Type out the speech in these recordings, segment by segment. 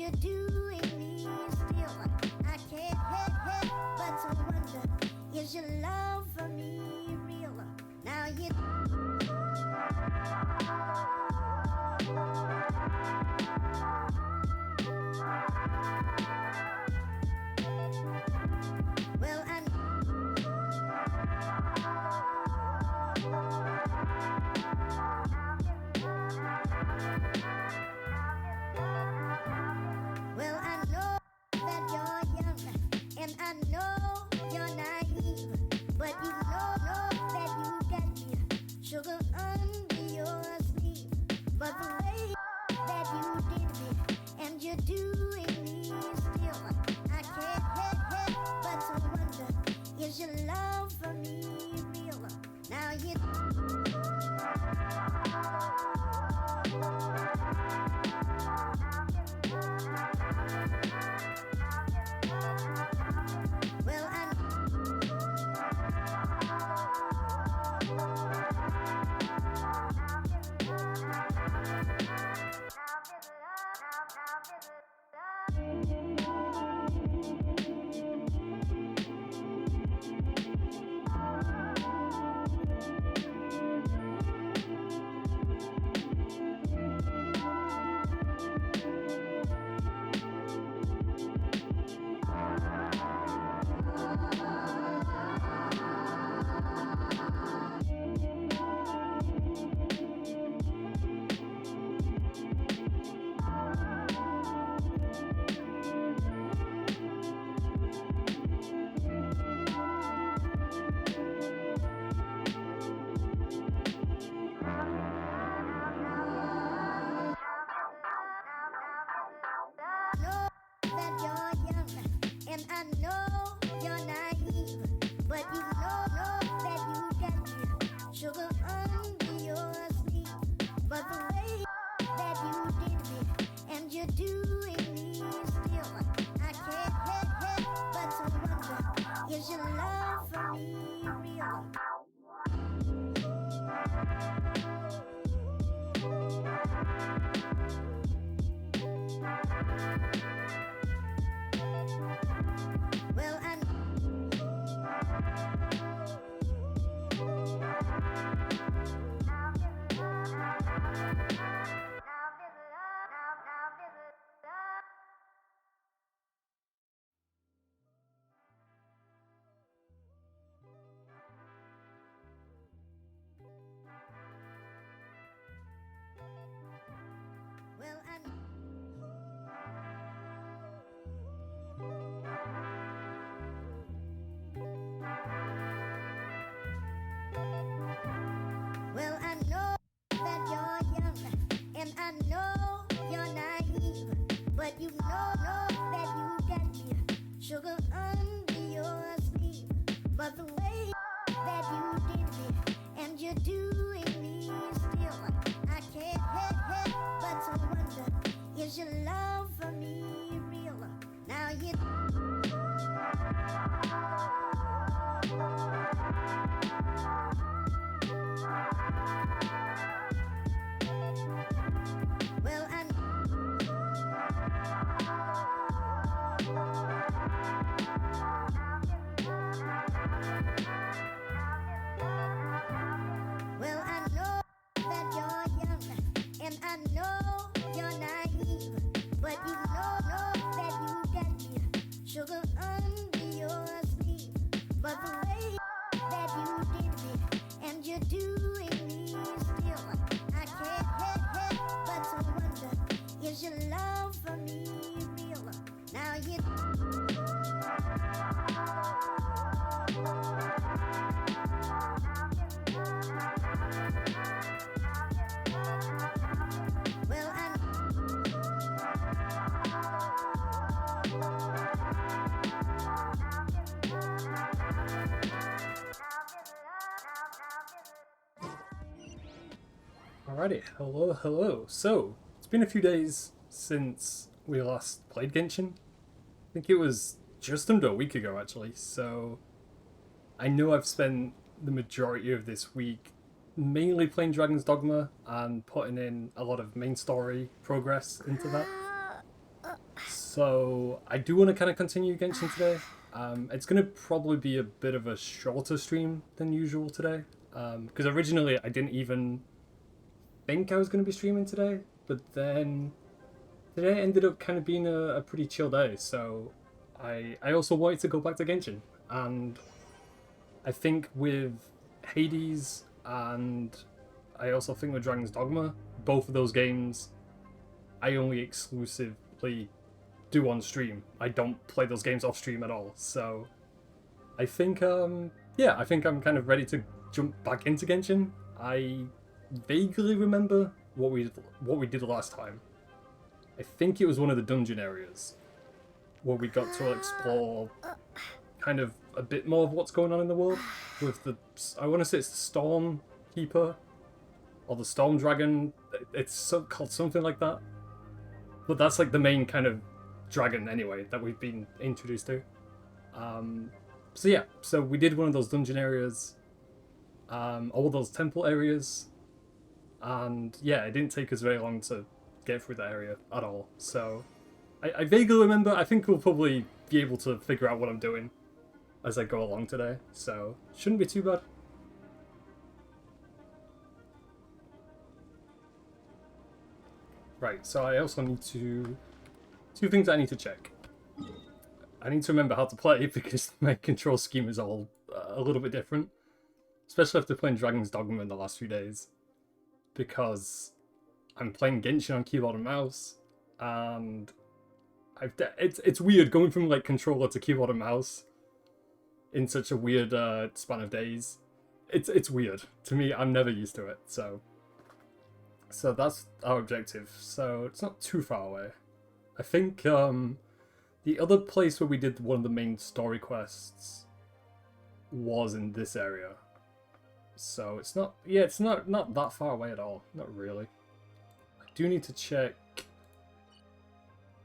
you're doing me still. I can't help but to wonder, is your love for me real? Now you. Well, I Well, I know that you're young, and I know you're naive, but you know that you got me sugar under your sleeve. But the way that you did me, and you're doing me still, I can't help but to wonder, is your love for me real? Now you. Well, I know that you're young, and I know you're naive, but you know that you got me sugar under your sleeve. But the way that you did me, and you're doing me still, I can't help but to wonder, is your love for me real? Well, I well, I Well, I know that you're young, and I know you're naive, but you know that you got me sugar under your sleeve. But the way that you did me, and you're doing me still, I can't help but to wonder, is your love for me real? Now you. Well, I Well, I know that you're young, and I know you're naive, but you know that you got me sugar under your sleeve. But the way that you did me, and you're doing me still, I can't help but to wonder, is your love for me real? Now you. Well, I Alrighty, hello. So, it's been a few days since we last played Genshin. I think it was just under a week ago, actually. So, I know I've spent the majority of this week mainly playing Dragon's Dogma and putting in a lot of main story progress into that. So I do want to kind of continue Genshin today. It's going to probably be a bit of a shorter stream than usual today. Because originally I didn't even think I was going to be streaming today. But then today ended up kind of being a pretty chill day. So I also wanted to go back to Genshin. And I think with Hades and I also think with Dragon's Dogma, both of those games I only exclusively do on stream. I don't play those games off stream at all. So I think yeah, I think I'm kind of ready to jump back into Genshin. I vaguely remember what we did last time. I think it was one of the dungeon areas where we got to explore kind of a bit more of what's going on in the world with the, I want to say it's the Storm Keeper or the Storm Dragon. It's called something like that. But that's like the main kind of dragon anyway that we've been introduced to. So yeah, so we did one of those dungeon areas, all those temple areas, and yeah, it didn't take us very long to get through that area at all. So I vaguely remember. I think we'll probably be able to figure out what I'm doing as I go along today, so shouldn't be too bad. Right, so I also need to... Two things I need to check. I need to remember how to play because my control scheme is all a little bit different. Especially after playing Dragon's Dogma in the last few days. Because I'm playing Genshin on keyboard and mouse, and it's weird going from like controller to keyboard and mouse in such a weird span of days. It's weird. To me, I'm never used to it, so that's our objective. So it's not too far away. I think the other place where we did one of the main story quests was in this area. So it's not, yeah, it's not that far away at all. Not really. I do need to check,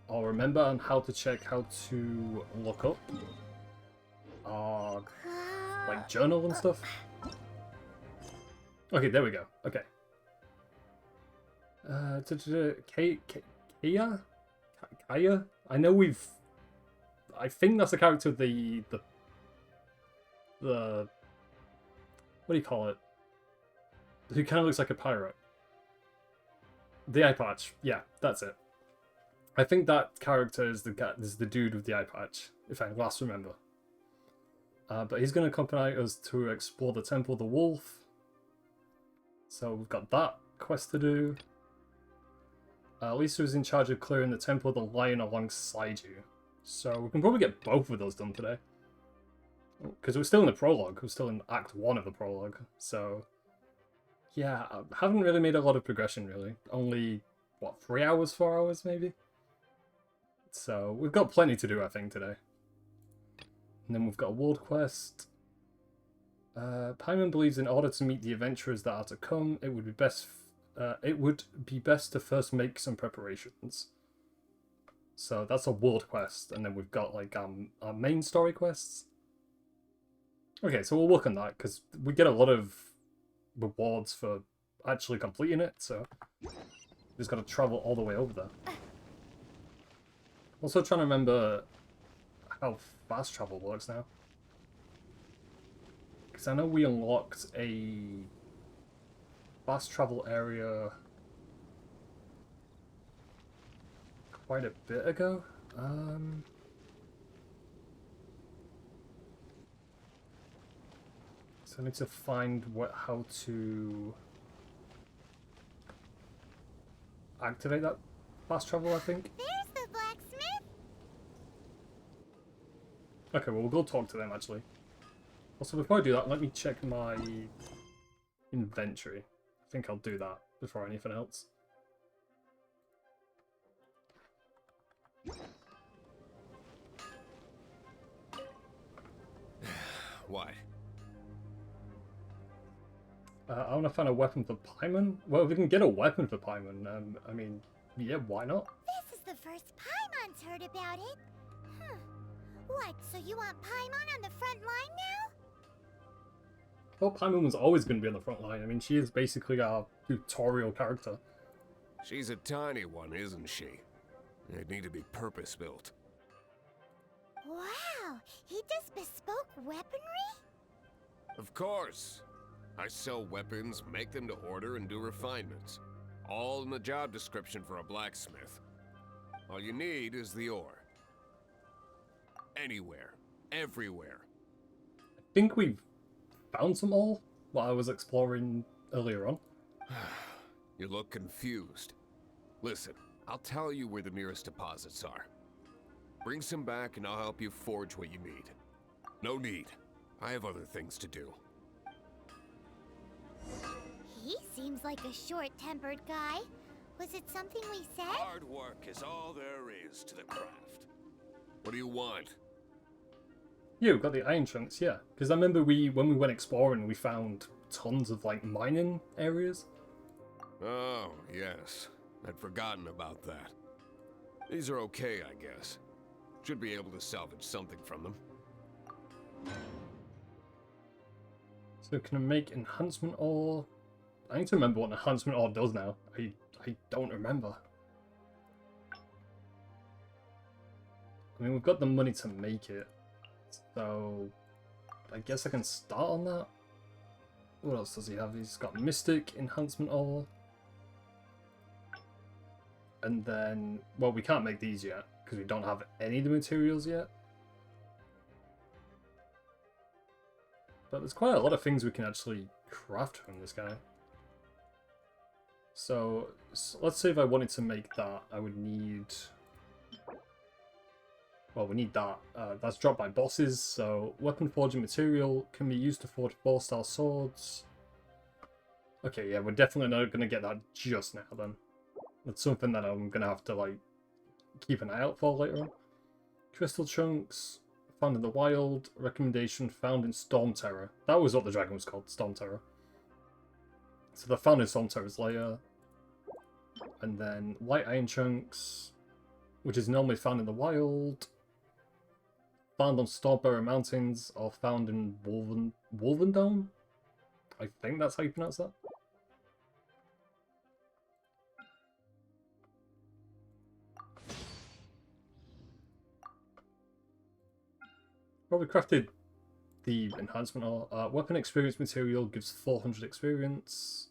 or remember on how to check how to look up like journal and stuff. Okay, there we go. Okay. Kaya? I know we've... I think that's the character of the... What do you call it? Who kind of looks like a pirate. The eye patch. Yeah, that's it. I think that character is the dude with the eye patch, if I last remember. But he's going to accompany us to explore the Temple of the Wolf. So we've got that quest to do. Lisa is in charge of clearing the Temple of the Lion alongside you. So we can probably get both of those done today. Because we're still in the prologue. We're still in Act 1 of the prologue. So, yeah, I haven't really made a lot of progression, really. Only, what, 3 hours, 4 hours, maybe? So, we've got plenty to do, I think, today. And then we've got a world quest. Paimon believes in order to meet the adventurers that are to come, it would be best to first make some preparations. So that's a world quest, and then we've got like our main story quests. Okay, so we'll work on that because we get a lot of rewards for actually completing it. So we just got to travel all the way over there. Also trying to remember how fast travel works now. Because I know we unlocked a fast travel area quite a bit ago. So I need to find how to activate that fast travel, I think. There's the blacksmith. Okay, well, we'll go talk to them, actually. Also, before I do that, let me check my inventory. I think I'll do that before anything else. Why? I want to find a weapon for Paimon. Well, if we can get a weapon for Paimon, I mean, yeah, why not? This is the first Paimon's heard about it. What, so you want Paimon on the front line now? Well, Paimon was always going to be on the front line. I mean, she is basically our tutorial character. She's a tiny one, isn't she? They'd need to be purpose-built. Wow, he does bespoke weaponry? Of course. I sell weapons, make them to order, and do refinements. All in the job description for a blacksmith. All you need is the ore. Anywhere. Everywhere. I think we've found some ore while I was exploring earlier on. You look confused. Listen, I'll tell you where the nearest deposits are. Bring some back and I'll help you forge what you need. No need. I have other things to do. He seems like a short-tempered guy. Was it something we said? Hard work is all there is to the craft. What do you want? Yeah, we've got the iron chunks, yeah. Because I remember when we went exploring, we found tons of, like, mining areas. Oh, yes. I'd forgotten about that. These are okay, I guess. Should be able to salvage something from them. So can I make enhancement ore? I need to remember what enhancement ore does now. I don't remember. I mean, we've got the money to make it. So I guess I can start on that. What else does he have? He's got Mystic enhancement ore. And then, well, we can't make these yet because we don't have any of the materials yet. But there's quite a lot of things we can actually craft from this guy. So let's say if I wanted to make that, I would need... Well, we need that. That's dropped by bosses, so weapon forging material can be used to forge 4-star swords. Okay, yeah, we're definitely not going to get that just now then. That's something that I'm going to have to, like, keep an eye out for later on. Crystal chunks, found in the wild, recommendation found in Storm Terror. That was what the dragon was called, Storm Terror. So they're found in Storm Terror's lair. And then light iron chunks, which is normally found in the wild. Found on Stormbearer Mountains, or found in Wolvendome? I think that's how you pronounce that. Probably crafted the enhancement ore. Weapon experience material gives 400 experience.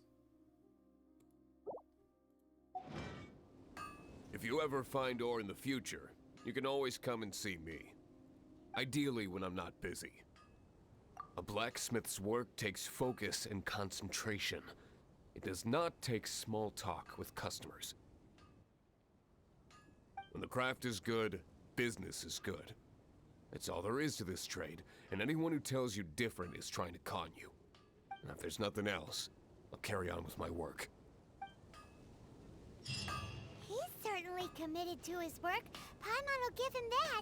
If you ever find ore in the future, you can always come and see me. Ideally when I'm not busy. A blacksmith's work takes focus and concentration. It does not take small talk with customers. When the craft is good, business is good. That's all there is to this trade, and anyone who tells you different is trying to con you. And if there's nothing else, I'll carry on with my work. He's certainly committed to his work. Paimon will give him that.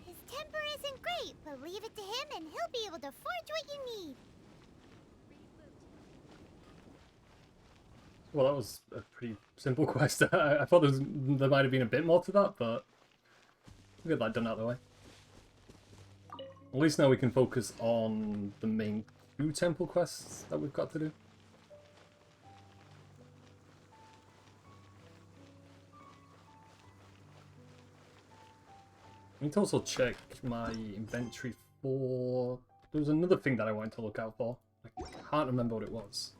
His temper isn't great, but leave it to him and he'll be able to forge what you need. Well, that was a pretty simple quest. I thought there might have been a bit more to that, but we'll get that done out of the way. At least now we can focus on the main 2 temple quests that we've got to do. I need to also check my inventory for... There was another thing that I wanted to look out for. I can't remember what it was.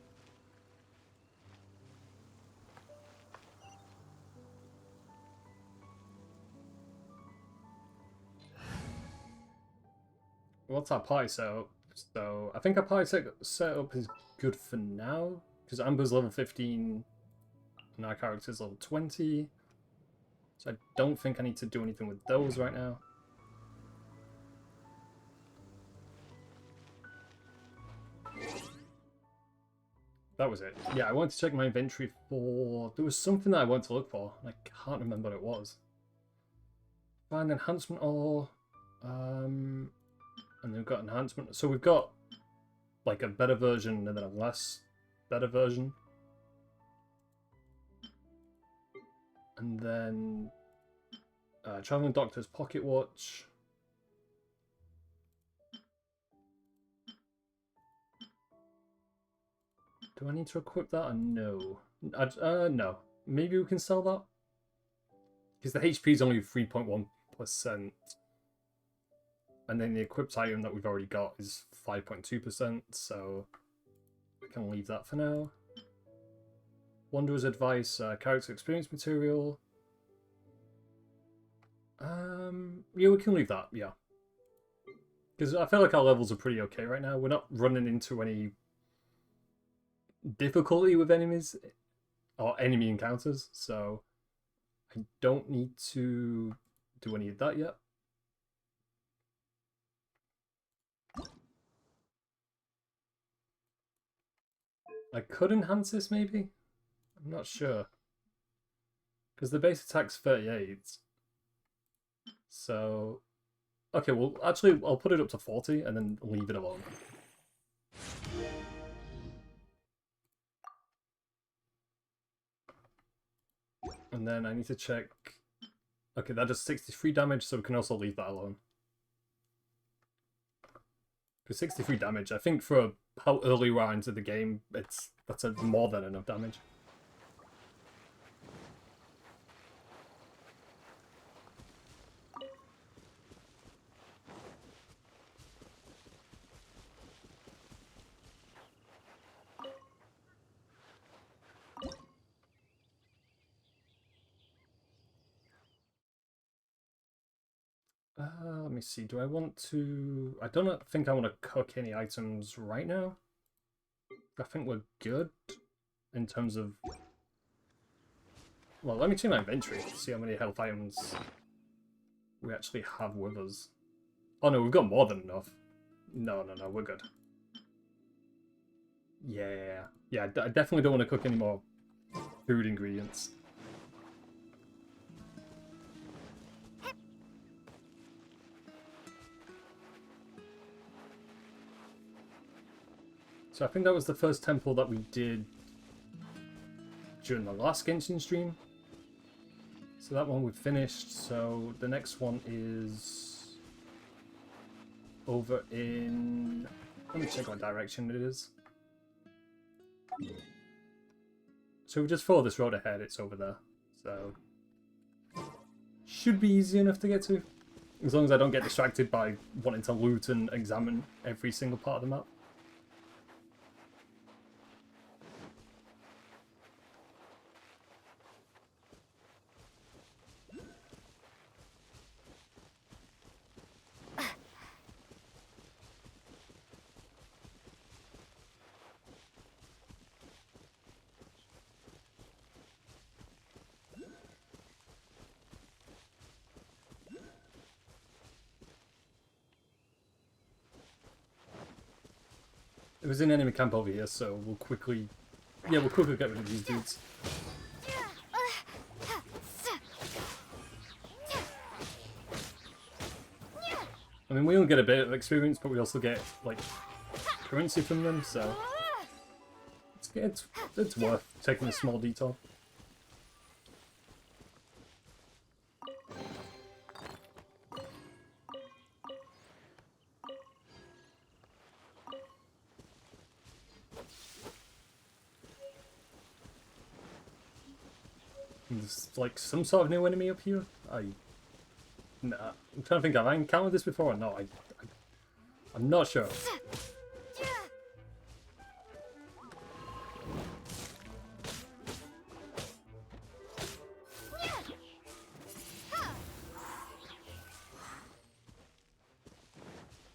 What's our party setup? So I think our party setup is good for now, because Amber's level 15 and our character's level 20. So I don't think I need to do anything with those right now. That was it. Yeah, I wanted to check my inventory for... There was something that I wanted to look for, and I can't remember what it was. Find enhancement ore. And then we've got enhancement. So we've got like a better version and then a less better version. And then Traveling Doctor's Pocket Watch. Do I need to equip that or no? No. Maybe we can sell that? because the HP is only 3.1%, and then the equipped item that we've already got is 5.2%, so we can leave that for now. Wanderer's Advice, character experience material. Yeah, we can leave that, yeah. Because I feel like our levels are pretty okay right now. We're not running into any difficulty with enemies or enemy encounters, so I don't need to do any of that yet. I could enhance this maybe? I'm not sure. Because the base attack's 38. So, okay, well, actually, I'll put it up to 40 and then leave it alone. And then I need to check... Okay, that does 63 damage, so we can also leave that alone. Because 63 damage, I think for how early we are into the game, that's more than enough damage. Let me see. Do I want to... I don't think I want to cook any items right now. I think we're good in terms of... Well, let me check my inventory to see how many health items we actually have with us. Oh no, we've got more than enough. No, we're good. Yeah, I definitely don't want to cook any more food ingredients. So I think that was the first temple that we did during the last Genshin stream. So that one we've finished, so the next one is over in... Let me check what direction it is. So we just follow this road ahead, it's over there. So should be easy enough to get to. As long as I don't get distracted by wanting to loot and examine every single part of the map. It was an enemy camp over here, so we'll quickly... Yeah, we'll quickly get rid of these dudes. I mean, we only get a bit of experience, but we also get, like, currency from them, so... It's worth taking a small detour. There's like some sort of new enemy up here. Nah, I'm trying to think. Have I encountered this before or not? I'm not sure.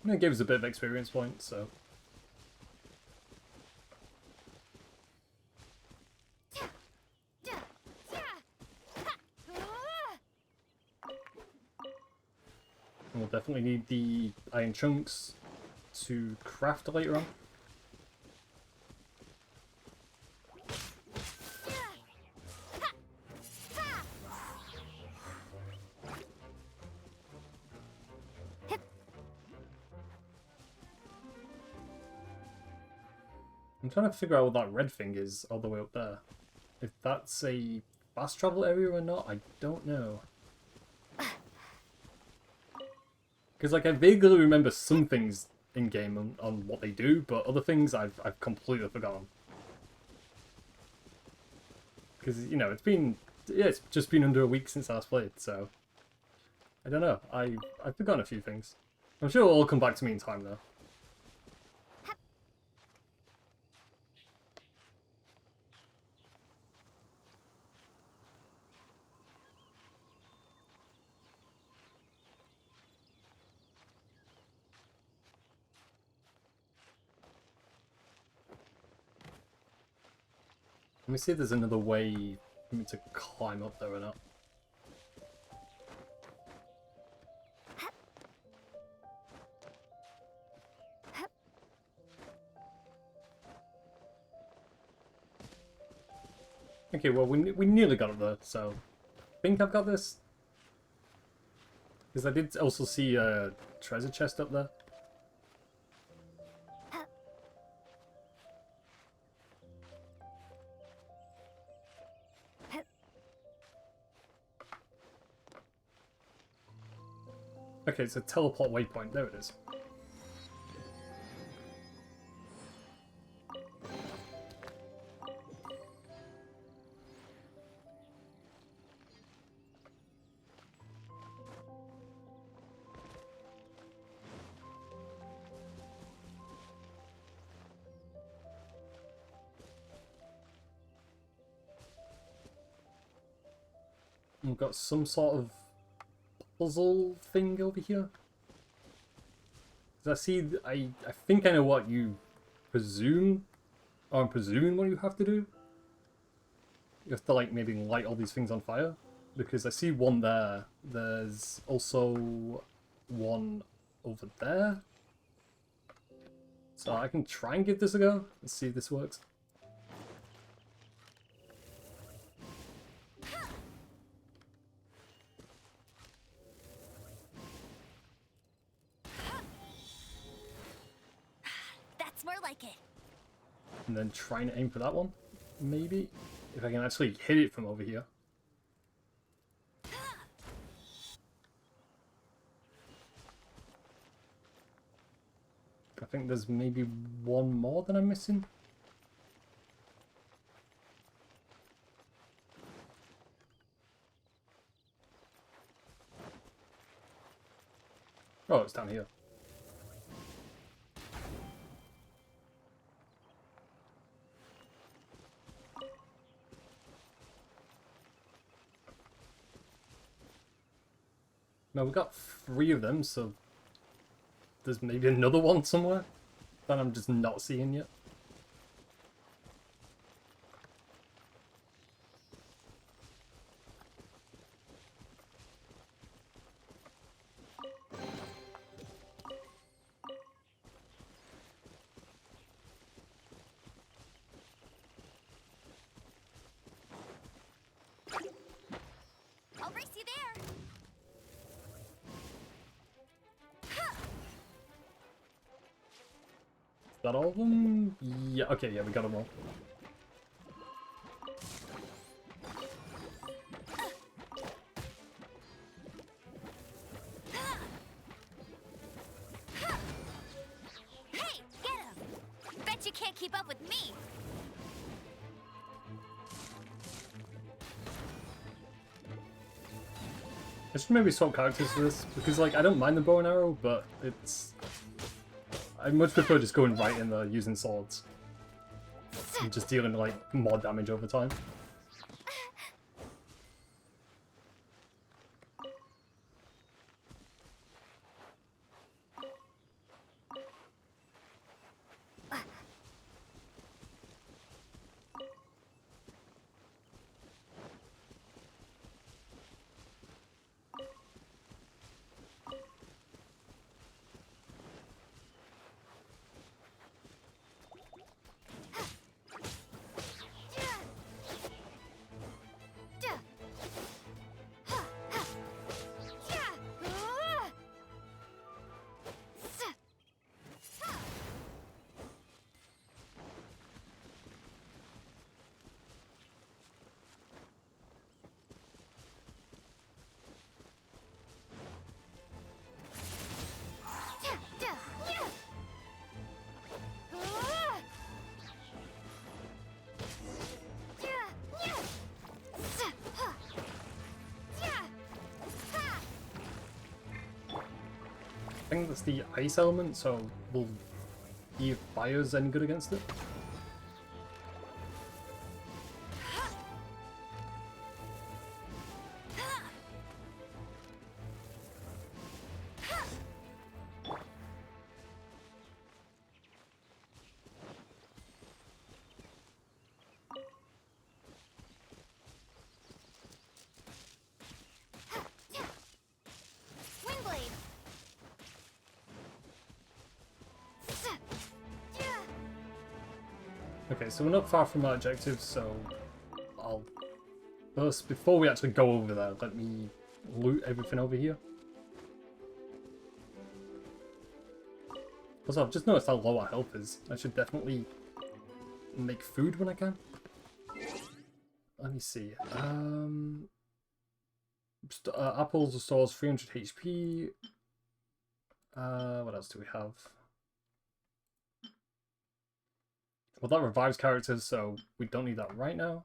It gave us a bit of experience points, so. We'll definitely need the iron chunks to craft later on. I'm trying to figure out what that red thing is all the way up there. If that's a fast travel area or not, I don't know. Because like I vaguely remember some things in game on what they do, but other things I've completely forgotten. Because you know it's been yeah, it's just been under a week since I last played, so I don't know. I've forgotten a few things. I'm sure it'll all come back to me in time though. Let me see if there's another way for me to climb up there or not. Okay, well, we nearly got up there, so I think I've got this. Because I did also see a treasure chest up there. Okay, it's a teleport waypoint. There it is. We've got some sort of puzzle thing over here. 'Cause I see, I think I know what you presume, or I'm presuming what you have to do. You have to, like, maybe light all these things on fire. Because I see one there. There's also one over there. So I can try and give this a go. Let's see if this works. That's more like it. And then try and aim for that one. Maybe. If I can actually hit it from over here. I think there's maybe one more that I'm missing. Oh, it's down here. Now we've got 3 of them, so there's maybe another one somewhere that I'm just not seeing yet. I'll race you there. Is that all of them? Yeah, okay, yeah, we got them all. Hey, get him! Bet you can't keep up with me. I should maybe swap characters for this, because, like, I don't mind the bow and arrow, but it's... I much prefer just going right in there using swords. And just dealing, like, more damage over time. think that's the ice element, so will Eve Fire's any good against it? Windblade. Okay, so we're not far from our objective, so I'll first, before we actually go over there, let me loot everything over here. Also, I've just noticed how low our health is. I should definitely make food when I can. Let me see. Apples restores 300 HP. What else do we have? Well, that revives characters, so we don't need that right now.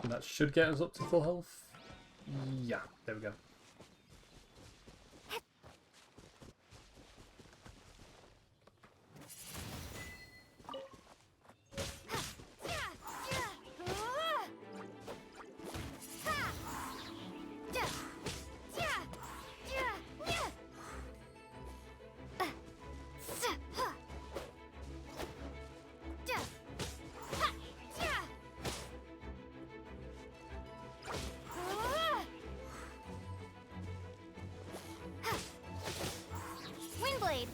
And that should get us up to full health. Yeah, there we go. Windblade.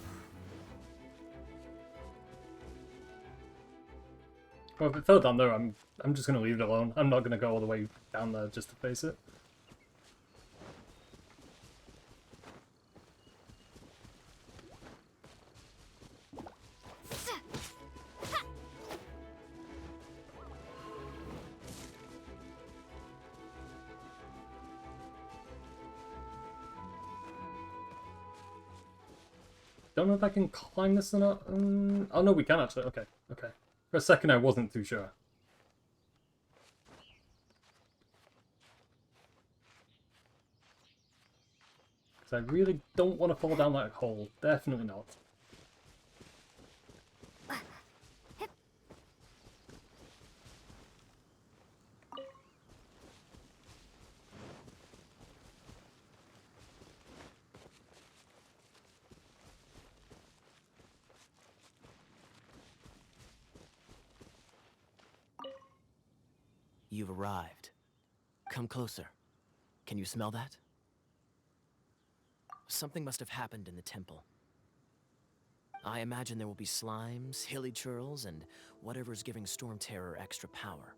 Well, if it fell down there, I'm just gonna leave it alone. I'm not gonna go all the way down there just to face it. Don't know if I can climb this or not. Oh no, we can actually. Okay, okay. For a second, I wasn't too sure. Because I really don't want to fall down that hole. Definitely not. You've arrived. Come closer. Can you smell that? Something must have happened in the temple. I imagine there will be slimes, hilly churls, and whatever's giving Storm Terror extra power.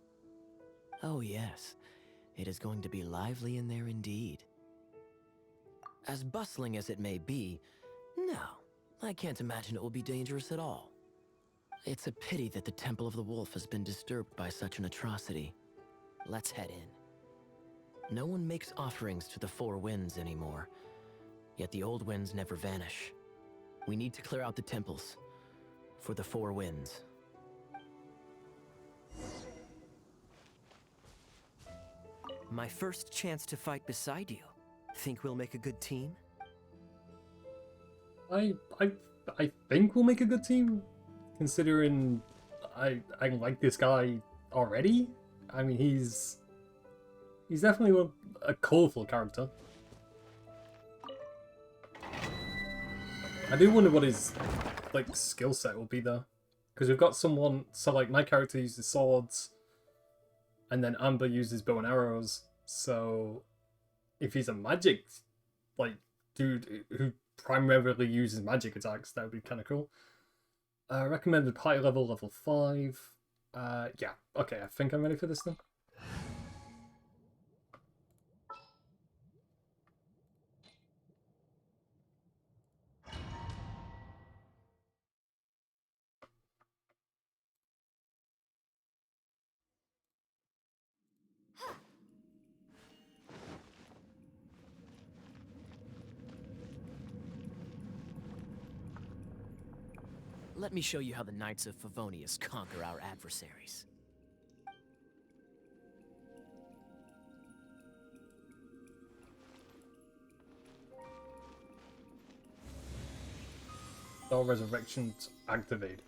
Oh yes, it is going to be lively in there indeed. As bustling as it may be, no, I can't imagine it will be dangerous at all. It's a pity that the Temple of the Wolf has been disturbed by such an atrocity. Let's head in. No one makes offerings to the Four Winds anymore, yet the old winds never vanish. We need to clear out the temples for the Four Winds. My first chance to fight beside you. Think we'll make a good team? I think we'll make a good team, considering I like this guy already. I mean, he's definitely a colourful character. I do wonder what his like skill set will be though, because we've got someone. So like my character uses swords, and then Amber uses bow and arrows. So if he's a magic like dude who primarily uses magic attacks, that would be kind of cool. Recommended party level 5. Yeah, okay, I think I'm ready for this thing. Let me show you how the Knights of Favonius conquer our adversaries. Star Resurrection activated.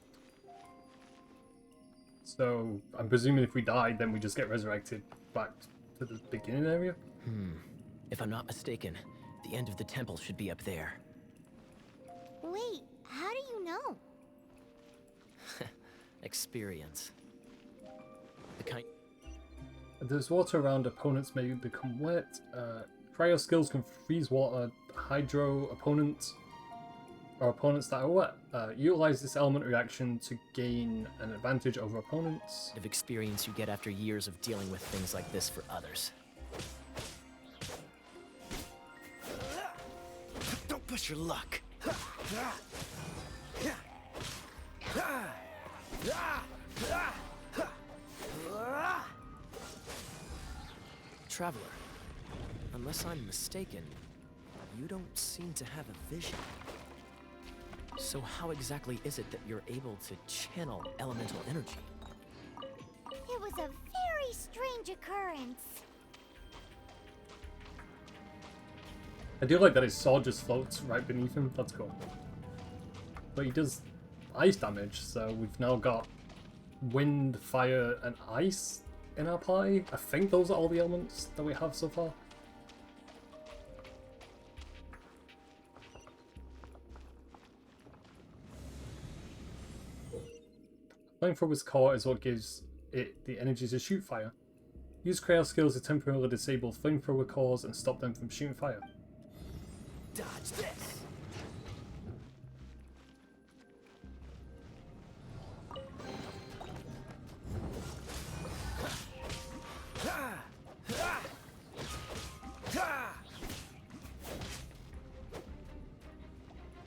So I'm presuming if we die, then we just get resurrected back to the beginning area. If I'm not mistaken, the end of the temple should be up there. Wait, how do you know? Experience. The kind. There's water around, opponents may become wet. Cryo skills can freeze water. Hydro opponents or opponents that are wet. Utilize this element reaction to gain an advantage over opponents. Of experience you get after years of dealing with things like this for others. Don't push your luck. Traveler, unless I'm mistaken, you don't seem to have a vision. So how exactly is it that you're able to channel elemental energy? It was a very strange occurrence. I do like that his sword just floats right beneath him. That's cool. But he does ice damage, so we've now got wind, fire, and ice in our party. I think those are all the elements that we have so far. Flamethrower's core is what gives it the energy to shoot fire. Use cryo skills to temporarily disable flamethrower cores and stop them from shooting fire. Dodge this!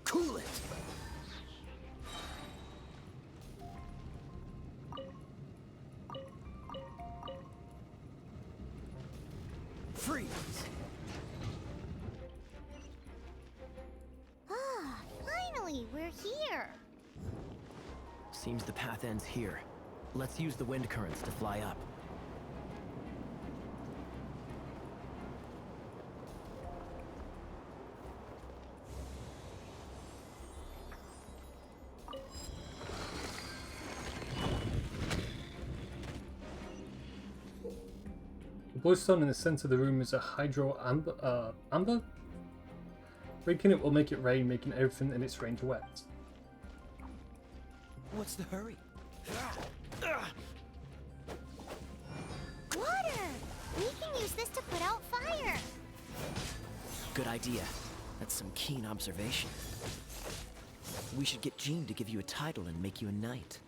Cool it! Freeze! Ah, finally, we're here. Seems the path ends here. Let's use the wind currents to fly up. The glowstone in the center of the room is a amber? Breaking it will make it rain, making everything in its range wet. What's the hurry? Water! We can use this to put out fire. Good idea. That's some keen observation. We should get Jean to give you a title and make you a knight.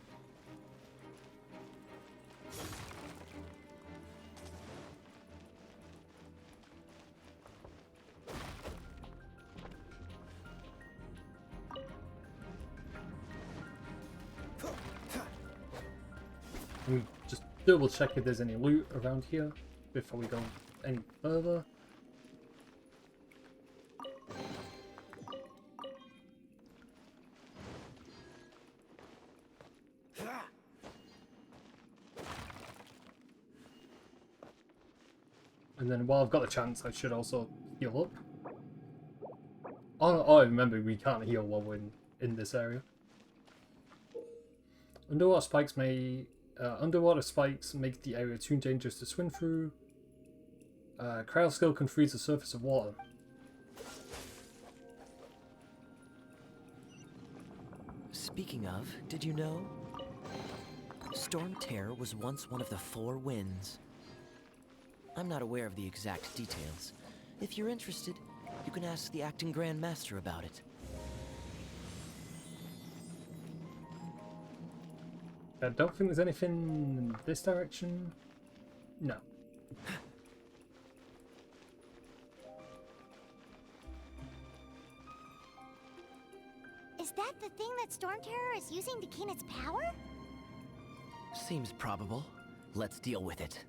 We just double check if there's any loot around here before we go any further. And then while I've got the chance, I should also heal up. Oh, I remember we can't heal while we're in this area. Underwater spikes make the area too dangerous to swim through. Cryo skill can freeze the surface of water. Speaking of, did you know? Storm Terror was once one of the 4 winds. I'm not aware of the exact details. If you're interested, you can ask the acting Grand Master about it. I don't think there's anything in this direction. No. Is that the thing that Storm Terror is using to gain its power? Seems probable. Let's deal with it.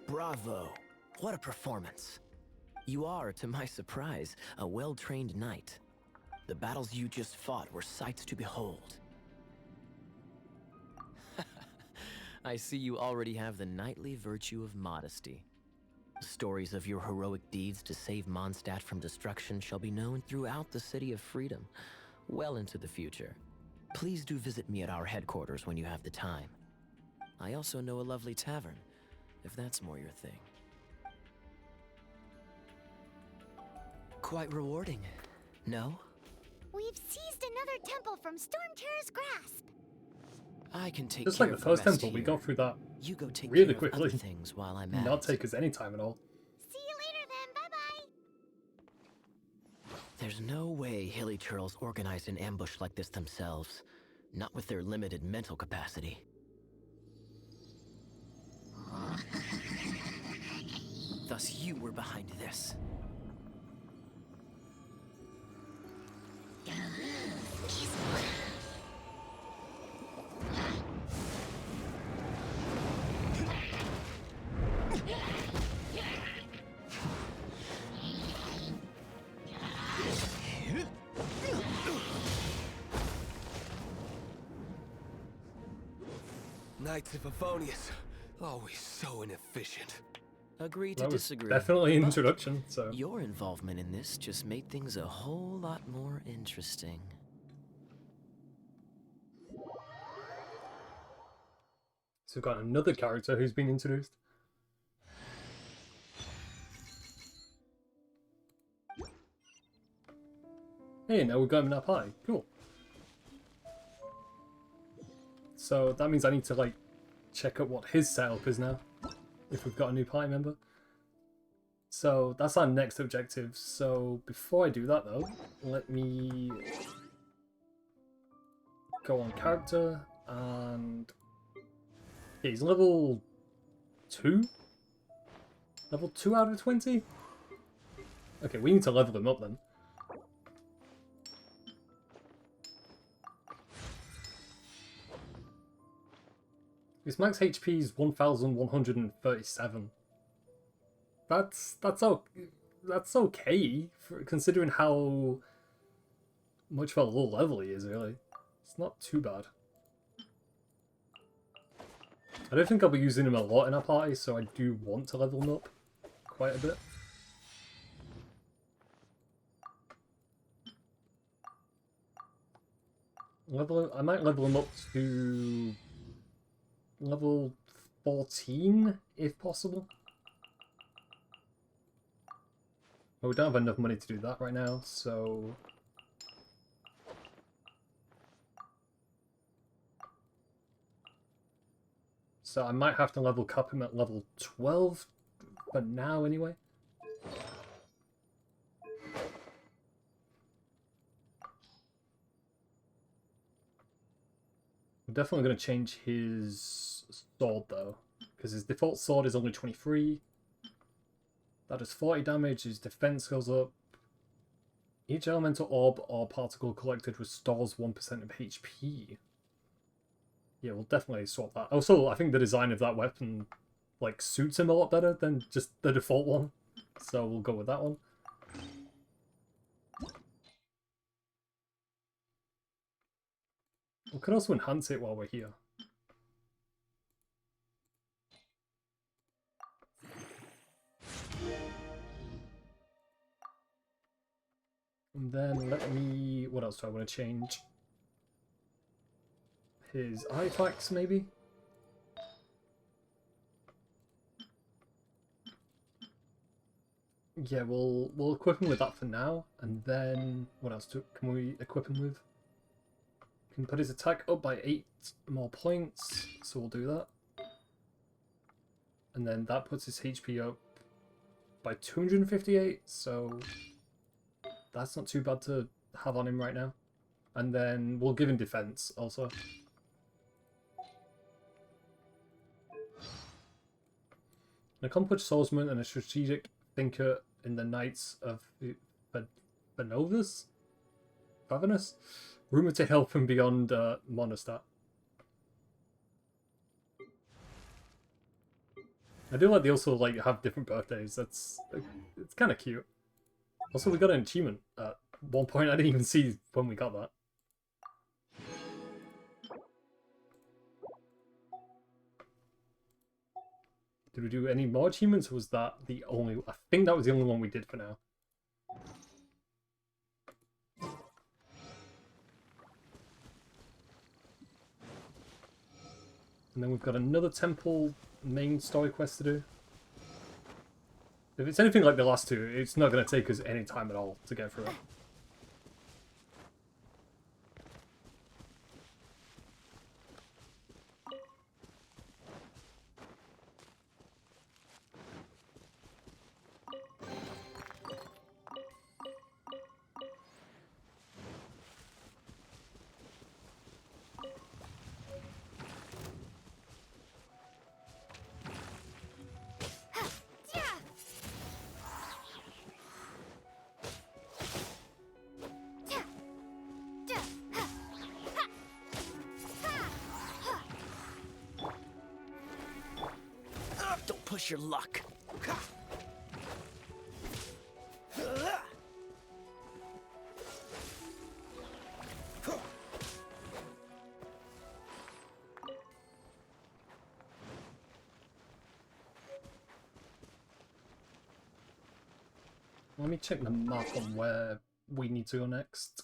Bravo! What a performance! You are, to my surprise, a well-trained knight. The battles you just fought were sights to behold. I see you already have the knightly virtue of modesty. Stories of your heroic deeds to save Mondstadt from destruction shall be known throughout the City of Freedom, well into the future. Please do visit me at our headquarters when you have the time. I also know a lovely tavern, if that's more your thing. Quite rewarding, no? We've seized another temple from Stormterror's grasp. I can take Just care like the of first rest temple, we here. go through that You go take really care of other quickly. things while I'm at Not it. take us any time at all. See you later then, bye-bye. There's no way Hilly Churls organized an ambush like this themselves. Not with their limited mental capacity. Thus you were behind this. Knights of Favonius, always so inefficient. Agree to That was disagree. definitely an but introduction, so... Your involvement in this just made things a whole lot more interesting. So we've got another character who's been introduced. Hey, now we've got him in our party. Cool. So that means I need to, like, check out what his setup is now. If we've got a new party member. So that's our next objective. So before I do that, though, let me go on character and... Yeah, he's level 2? Level 2 out of 20? Okay, we need to level him up then. His max HP is 1,137. That's okay, for, considering how much of a low level he is, really. It's not too bad. I don't think I'll be using him a lot in our party, so I do want to level him up quite a bit. I might level him up to level 14, if possible. But we don't have enough money to do that right now, so... So I might have to level cap him at level 12, for now anyway. I'm definitely going to change his sword though, because his default sword is only 23. That does 40 damage, his defense goes up. Each elemental orb or particle collected restores 1% of HP. Yeah, we'll definitely swap that. Also, I think the design of that weapon like suits him a lot better than just the default one. So we'll go with that one. We could also enhance it while we're here. And then let me... What else do I want to change? His artifacts, maybe? Yeah, we'll equip him with that for now. And then... What else can we equip him with? Can put his attack up by 8 more points. So we'll do that. And then that puts his HP up by 258. So... That's not too bad to have on him right now. And then we'll give him defense also. An accomplished swordsman and a strategic thinker in the Knights of Vavanus, rumored to help him beyond Mondstadt. I do like they also like have different birthdays. It's kind of cute. Also, we got an achievement at one point. I didn't even see when we got that. Did we do any more achievements, or was that the only... I think that was the only one we did for now. And then we've got another temple main story quest to do. If it's anything like the last two, it's not going to take us any time at all to get through it. Don't push your luck. Let me check the map on where we need to go next.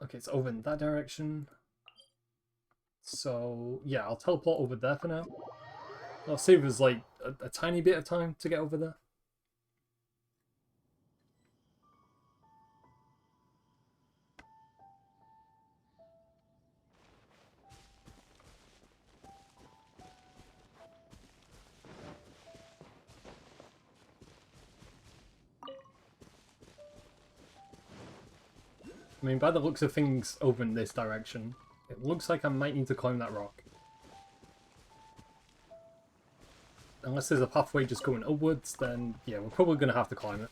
Okay, it's over in that direction. So, yeah, I'll teleport over there for now. I'll save us, like, a tiny bit of time to get over there. I mean, by the looks of things over in this direction, it looks like I might need to climb that rock. Unless there's a pathway just going upwards, then yeah, we're probably going to have to climb it.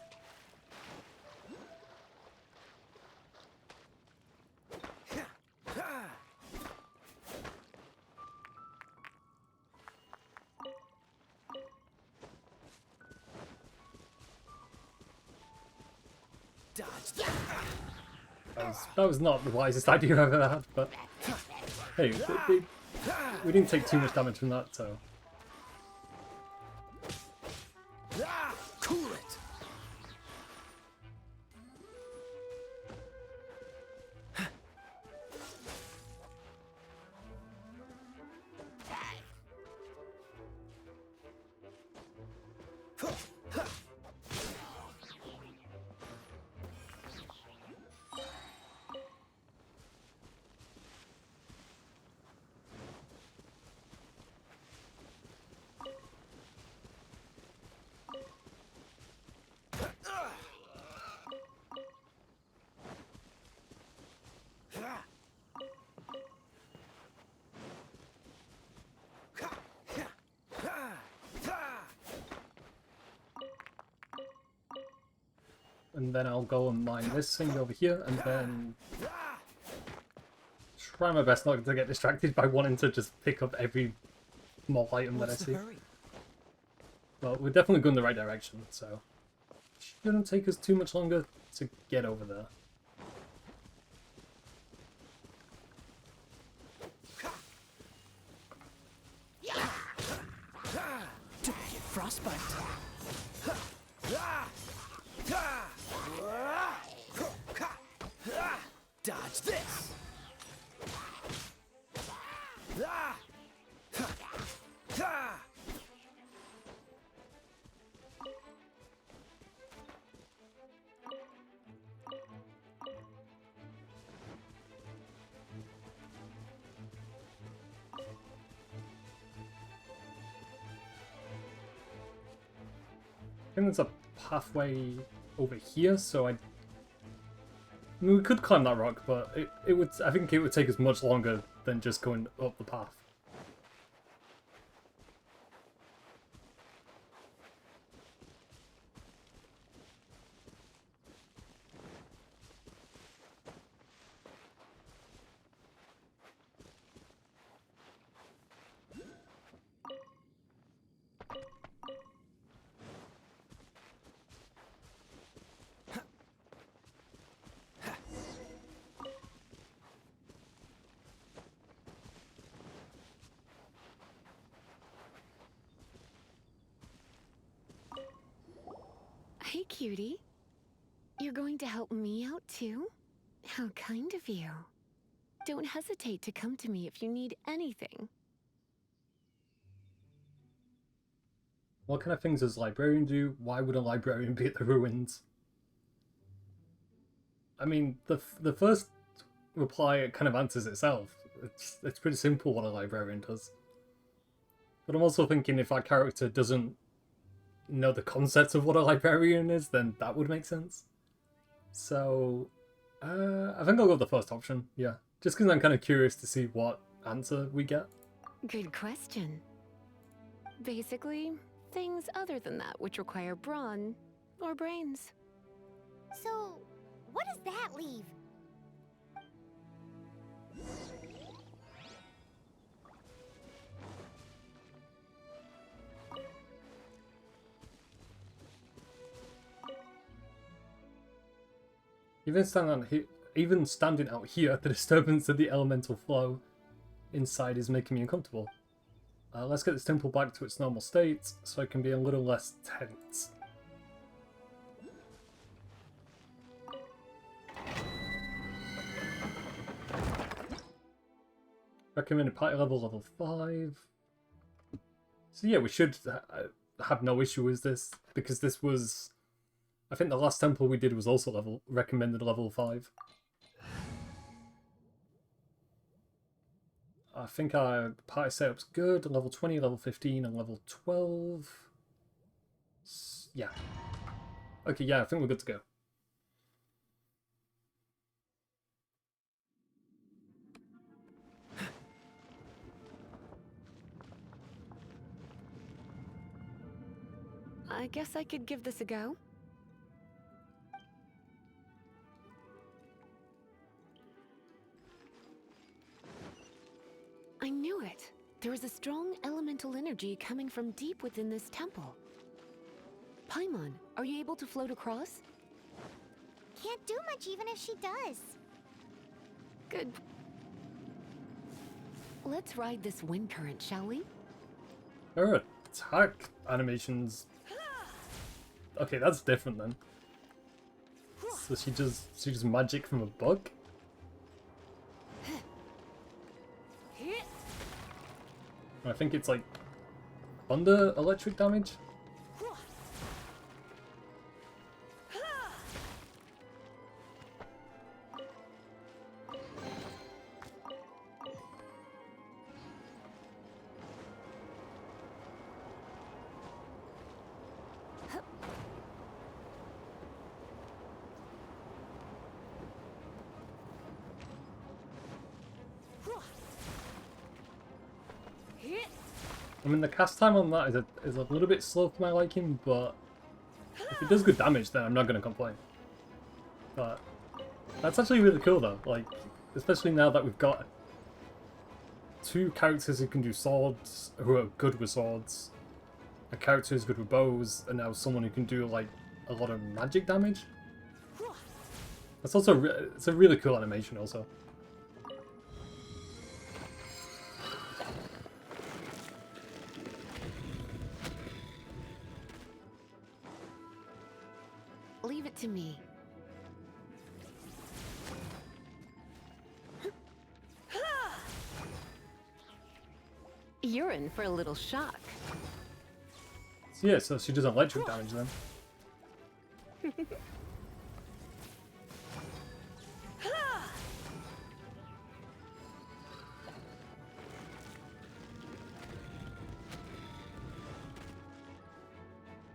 That was not the wisest idea I've ever had, but hey, we didn't take too much damage from that, so... Cool it. And then I'll go and mine this thing over here, and then try my best not to get distracted by wanting to just pick up every small item that I see. Well, we're definitely going the right direction, so it shouldn't take us too much longer to get over there. Frostbite. Dodge this. I think there's a pathway over here, so I mean, we could climb that rock, but it would. I think it would take us much longer than just going up the path. Hey, cutie. You're going to help me out too? How kind of you. Don't hesitate to come to me if you need anything. What kind of things does a librarian do? Why would a librarian be at the ruins? I mean, the first reply kind of answers itself. It's pretty simple what a librarian does. But I'm also thinking if our character doesn't know the concept of what a librarian is, then that would make sense. So, I think I'll go with the first option, yeah. Just because I'm kind of curious to see what answer we get. Good question. Basically, things other than that which require brawn or brains. So, what does that leave? Even standing out here, the disturbance of the elemental flow inside is making me uncomfortable. Let's get this temple back to its normal state, so I can be a little less tense. Recommended party level 5. So yeah, we should have no issue with this, because this was... I think the last temple we did was also recommended level 5. I think our party setup's good. Level 20, level 15, and level 12. Yeah. Okay, yeah, I think we're good to go. I guess I could give this a go. I knew it. There is a strong elemental energy coming from deep within this temple. Paimon, are you able to float across? Can't do much even if she does. Good. Let's ride this wind current, shall we? Her attack animations... Okay, that's different then. So she does magic from a book? I think it's like thunder electric damage. I mean, the cast time on that is a little bit slow for my liking, but if it does good damage, then I'm not going to complain. But that's actually really cool, though. Like, especially now that we've got 2 characters who can do swords, who are good with swords, a character who's good with bows, and now someone who can do like a lot of magic damage. That's also it's a really cool animation, also. Leave it to me. You're in for a little shock. So yeah, so she does electric damage then.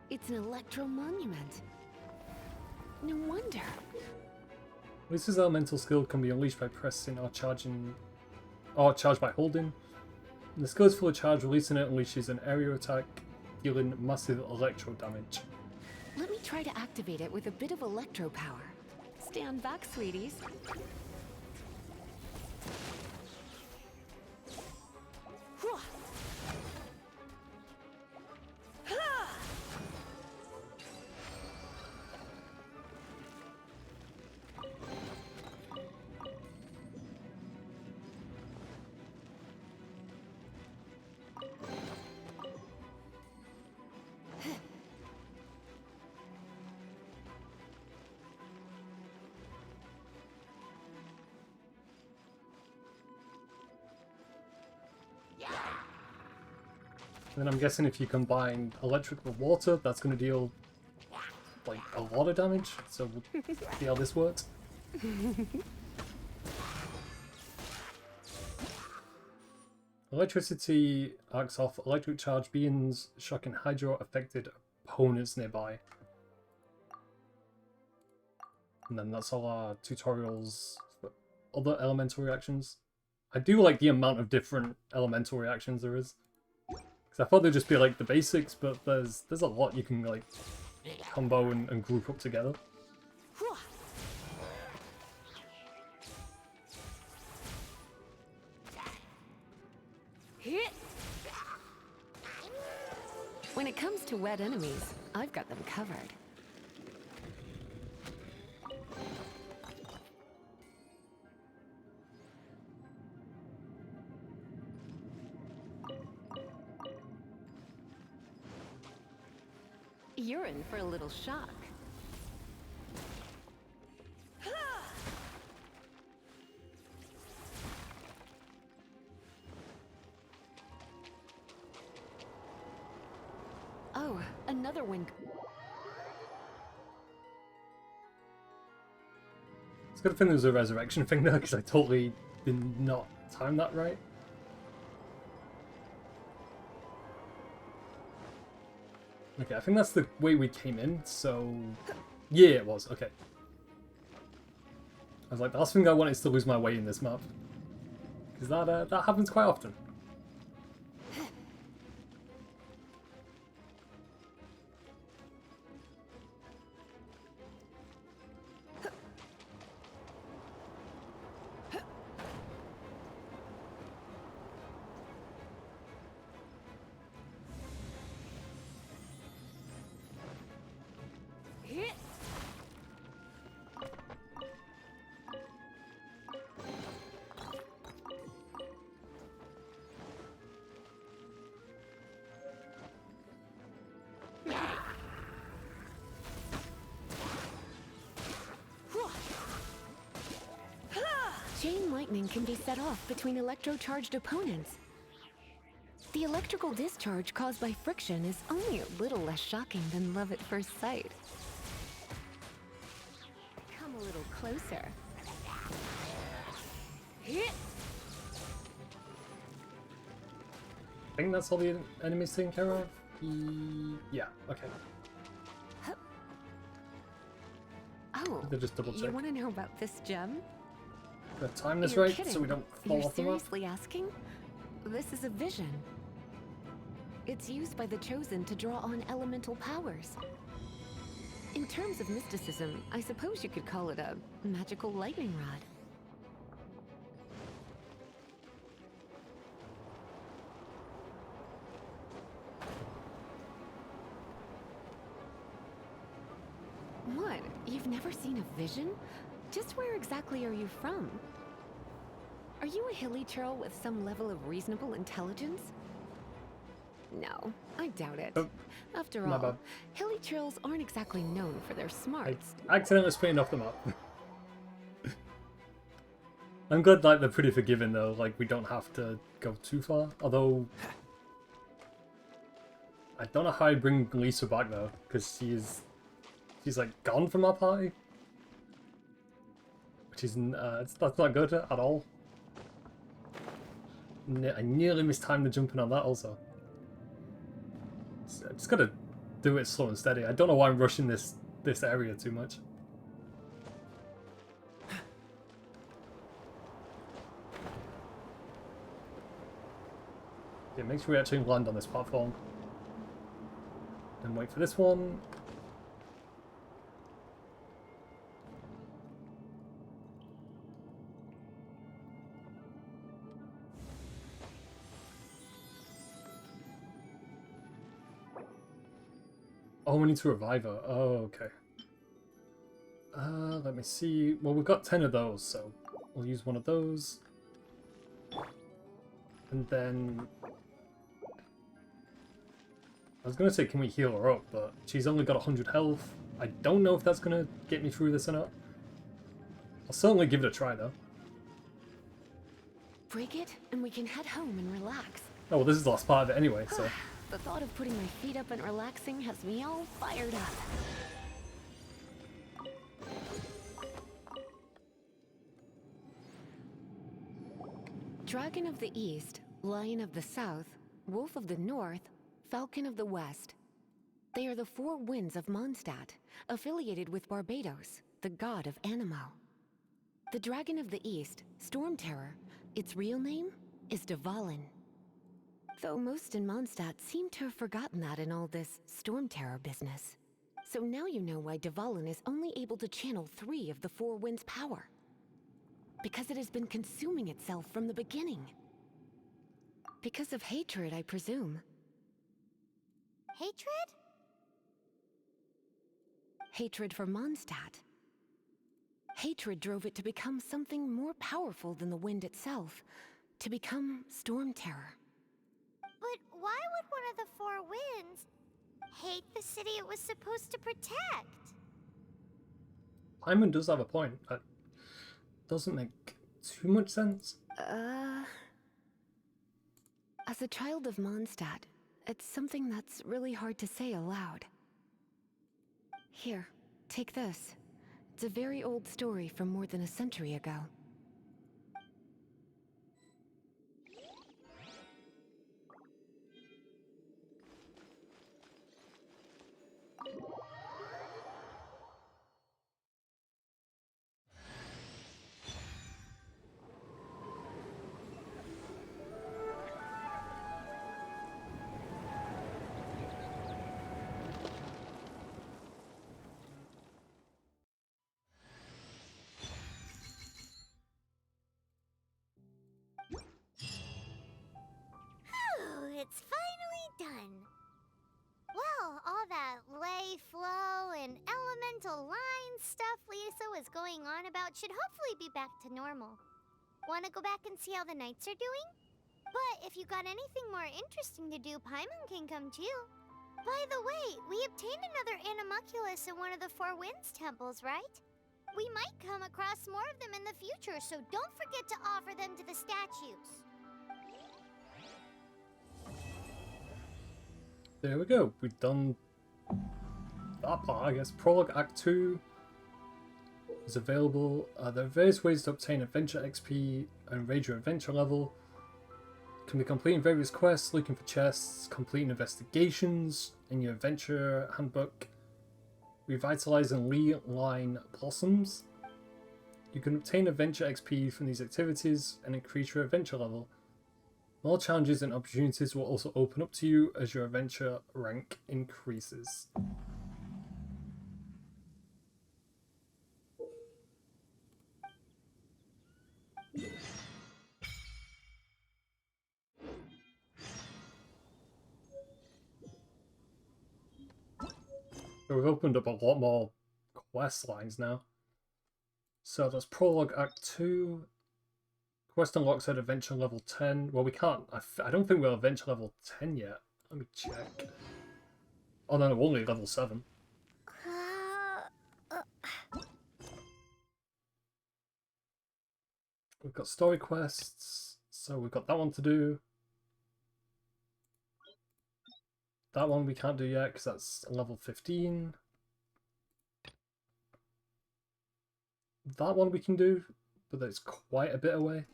It's an electro monument. No wonder. Lisa's elemental skill can be unleashed by pressing or charging, or charged by holding. When the skill is fully charged, releasing it unleashes an area attack, dealing massive electro damage. Let me try to activate it with a bit of electro power. Stand back, sweeties. And then I'm guessing if you combine electric with water, that's going to deal like a lot of damage. So we'll see how this works. Electricity arcs off electric charge beings, shocking hydro affected opponents nearby. And then that's all our tutorials for other elemental reactions. I do like the amount of different elemental reactions there is. Because I thought they'd just be like the basics, but there's a lot you can like combo and group up together. When it comes to wet enemies, I've got them covered. You're in for a little shock. Oh, another wind. It's a good thing there was a resurrection thing there, because I totally did not time that right. Okay, I think that's the way we came in, so... Yeah, it was, okay. I was like, the last thing I want is to lose my way in this map. Because that happens quite often. Chain lightning can be set off between electro-charged opponents. The electrical discharge caused by friction is only a little less shocking than love at first sight. Come a little closer. I think that's all the enemies taken care of? Yeah, okay. Oh, They're just double check. you want to know about this gem? Gotta time this You're right kidding. so we don't fall You're off the map. seriously asking? This is a vision. It's used by the Chosen to draw on elemental powers. In terms of mysticism, I suppose you could call it a magical lightning rod. What? You've never seen a vision? Just where exactly are you from? Are you a hilly churl with some level of reasonable intelligence? No, I doubt it. Oh, After my all, bad. hilly churls aren't exactly known for their I smarts. accidentally split off the map. I'm glad like they're pretty forgiving though, like we don't have to go too far. Although I don't know how I bring Lisa back though, because she's like gone from our party. Which is that's not good at all. I nearly mistimed the jumping on that also. I just gotta do it slow and steady. I don't know why I'm rushing this area too much. Yeah, make sure we actually land on this platform. And wait for this one. Oh, we need to revive her. Oh, okay. Let me see. Well, we've got 10 of those, so we'll use one of those. And then... I was going to say, can we heal her up, but she's only got 100 health. I don't know if that's going to get me through this or not. I'll certainly give it a try, though. Break it, and we can head home and relax. Oh, well, this is the last part of it anyway, so... The thought of putting my feet up and relaxing has me all fired up. Dragon of the East, Lion of the South, Wolf of the North, Falcon of the West. They are the four winds of Mondstadt, affiliated with Barbados, the god of Anemo. The Dragon of the East, Storm Terror, its real name is Dvalin. Though most in Mondstadt seem to have forgotten that in all this Storm Terror business. So now you know why Dvalin is only able to channel 3 of the four winds' power. Because it has been consuming itself from the beginning. Because of hatred, I presume. Hatred? Hatred for Mondstadt. Hatred drove it to become something more powerful than the wind itself. To become Storm Terror. But why would one of the four winds hate the city it was supposed to protect? Hyman does have a point. That doesn't make too much sense. As a child of Mondstadt, it's something that's really hard to say aloud. Here, take this. It's a very old story from more than a century ago. It's finally done. Well, all that lay flow and elemental line stuff Lisa was going on about should hopefully be back to normal. Want to go back and see how the knights are doing? But if you got anything more interesting to do, Paimon can come too. By the way, we obtained another Animalculus in one of the Four Winds temples, right? We might come across more of them in the future, so don't forget to offer them to the statues. There we go. We've done that part, I guess. Prologue Act 2 is available. There are various ways to obtain adventure XP and raise your adventure level. Can be completing various quests, looking for chests, completing investigations in your adventure handbook, revitalizing Lee Line Blossoms. You can obtain adventure XP from these activities and increase your adventure level. More challenges and opportunities will also open up to you as your adventure rank increases. So we've opened up a lot more quest lines now. So that's Prologue Act 2. Quest unlocks at adventure level 10. Well, we can't. I don't think we're adventure level 10 yet. Let me check. Oh no, we're only level 7. We've got story quests, so we've got that one to do. That one we can't do yet because that's level 15. That one we can do, but that's quite a bit away.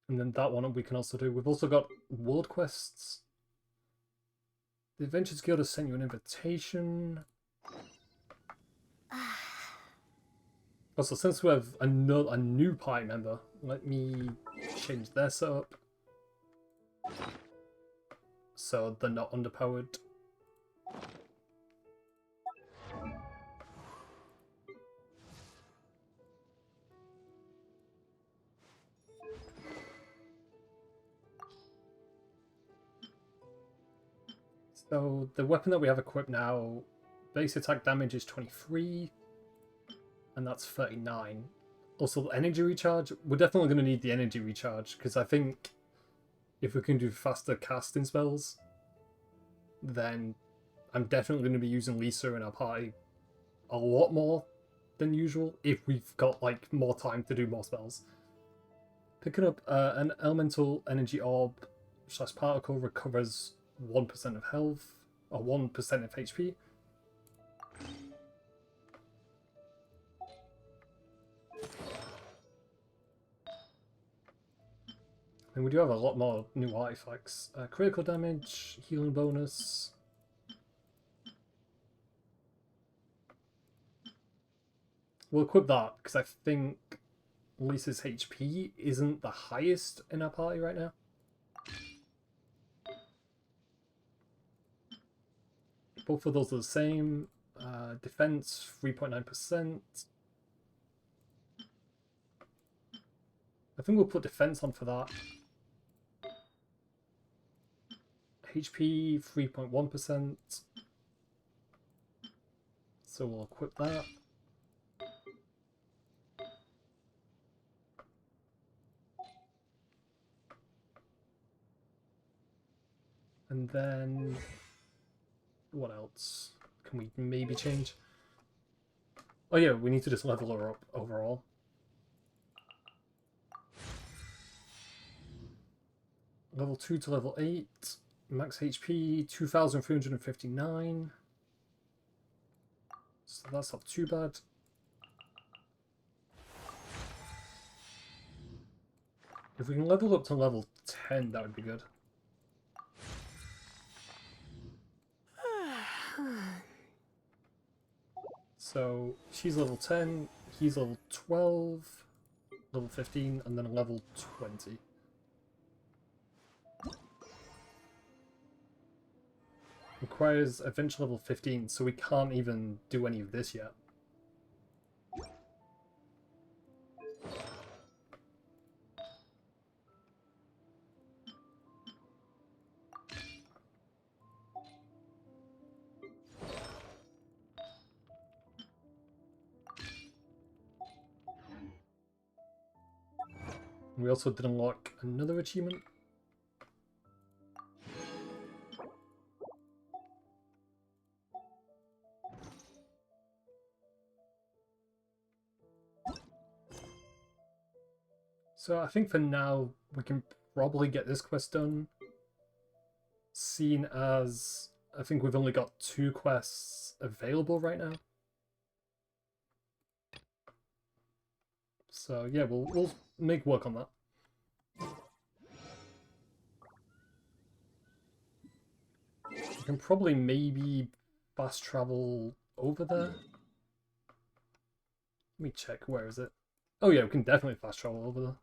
And then that one we can also do. We've also got world quests. The Adventures Guild has sent you an invitation. Also, since we have a new party member, let me change their setup so they're not underpowered. So the weapon that we have equipped now, base attack damage is 23, and that's 39. Also, energy recharge, we're definitely going to need the energy recharge, because I think if we can do faster casting spells, then I'm definitely going to be using Lisa in our party a lot more than usual, if we've got like more time to do more spells. Picking up an elemental energy orb / particle recovers 1% of health, or 1% of HP. And we do have a lot more new artifacts. Critical damage, healing bonus. We'll equip that, because I think Lisa's HP isn't the highest in our party right now. Both of those are the same. Defense, 3.9%. I think we'll put defense on for that. HP, 3.1%. So we'll equip that. And then, what else can we maybe change? Oh yeah, we need to just level her up overall. Level 2 to level 8. Max HP, 2,359. So that's not too bad. If we can level up to level 10, that would be good. So she's level 10, he's level 12, level 15, and then level 20. Requires eventual level 15, so we can't even do any of this yet. We also did unlock another achievement. So I think for now we can probably get this quest done, seeing as I think we've only got 2 quests available right now. So yeah, we'll make work on that. We can probably maybe fast travel over there. Let me check, where is it? Oh yeah, we can definitely fast travel over there.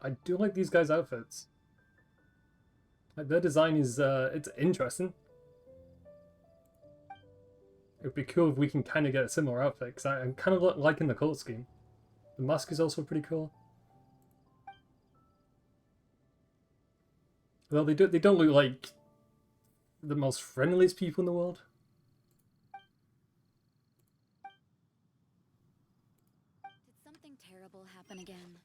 I do like these guys' outfits. Like, their design is it's interesting. It would be cool if we can kind of get a similar outfit, because I'm kind of liking the color scheme. The mask is also pretty cool. Well, they don't look like the most friendliest people in the world. Did something terrible happen again?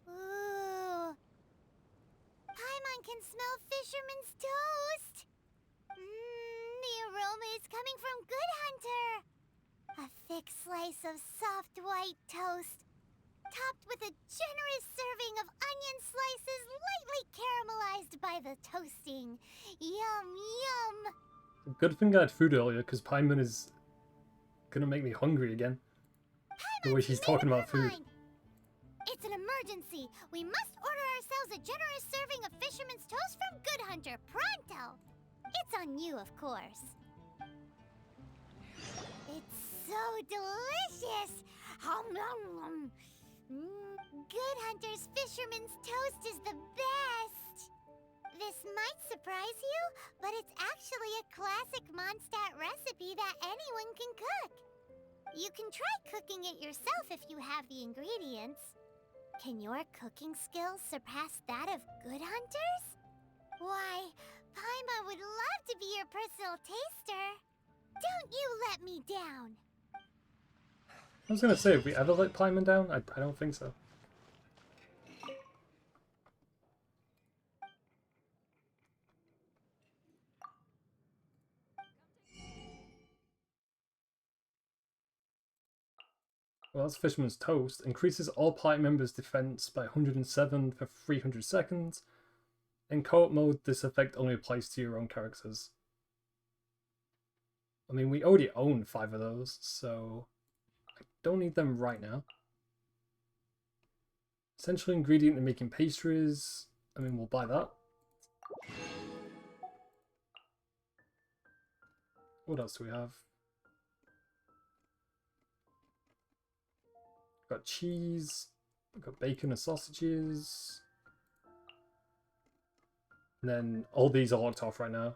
Ooh. Paimon can smell fisherman's toast. The aroma is coming from Good Hunter. A thick slice of soft white toast, topped with a generous serving of onion slices lightly caramelized by the toasting. Yum, yum. Good thing I had food earlier, because Paimon is gonna make me hungry again. The way she's talking about food. It's an emergency. We must order ourselves a generous serving of fisherman's toast from Good Hunter, pronto. It's on you, of course. It's so delicious. Hum, hum, hum. Good Hunter's Fisherman's Toast is the best! This might surprise you, but it's actually a classic Mondstadt recipe that anyone can cook. You can try cooking it yourself if you have the ingredients. Can your cooking skills surpass that of Good Hunter's? Why, Paimon would love to be your personal taster. Don't you let me down! I was gonna say, have we ever let Paimon down? I don't think so. Well, that's Fisherman's Toast. Increases all party members' defense by 107 for 300 seconds. In co-op mode, this effect only applies to your own characters. I mean, we already own 5 of those, so I don't need them right now. Essential ingredient in making pastries. I mean, we'll buy that. What else do we have? We've got cheese. We've got bacon and sausages. And then all these are locked off right now.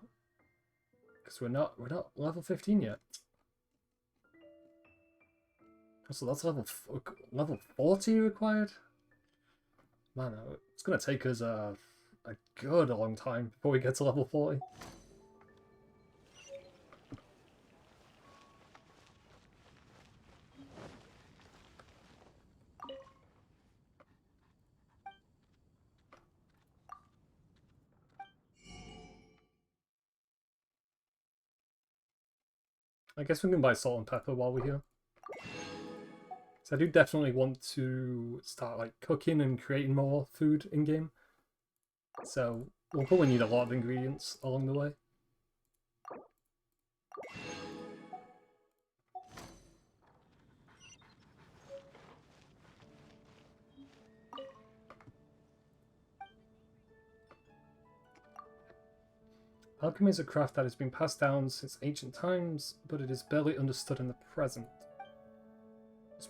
Because we're not level 15 yet. So that's level 40 required? Man, it's going to take us a good long time before we get to level 40. I guess we can buy salt and pepper while we're here. So I do definitely want to start like cooking and creating more food in game. So we'll probably need a lot of ingredients along the way. Alchemy is a craft that has been passed down since ancient times, but it is barely understood in the present. Its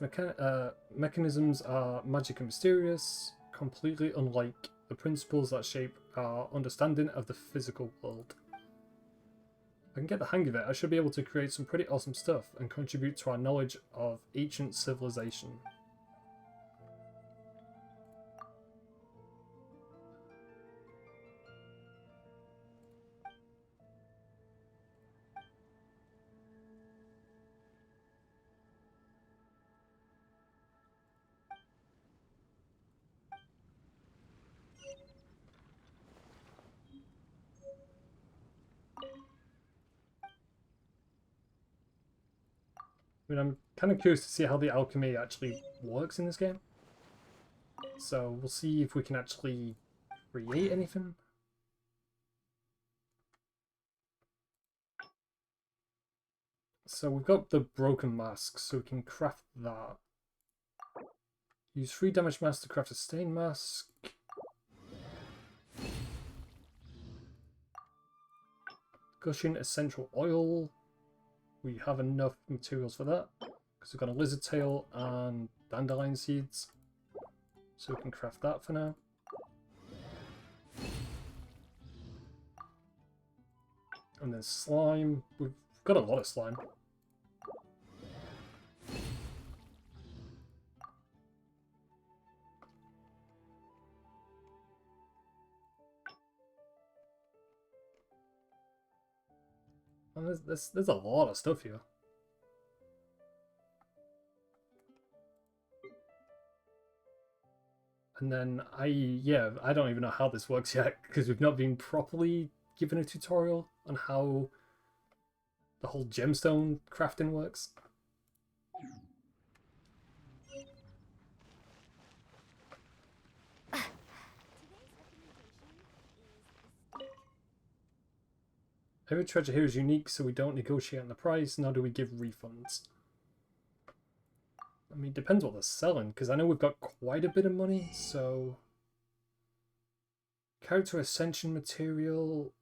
mechanisms are magic and mysterious, completely unlike the principles that shape our understanding of the physical world. If I can get the hang of it, I should be able to create some pretty awesome stuff and contribute to our knowledge of ancient civilization. I mean, I'm kind of curious to see how the alchemy actually works in this game. So we'll see if we can actually create anything. So we've got the broken mask, so we can craft that. Use 3 damage mask to craft a stained mask. Gushing essential oil. We have enough materials for that because we've got a lizard tail and dandelion seeds, so we can craft that for now. And then slime. We've got a lot of slime. And there's a lot of stuff here. And then I don't even know how this works yet because we've not been properly given a tutorial on how the whole gemstone crafting works. Every treasure here is unique, so we don't negotiate on the price, nor do we give refunds. I mean, it depends what they're selling, because I know we've got quite a bit of money, so... Character Ascension material...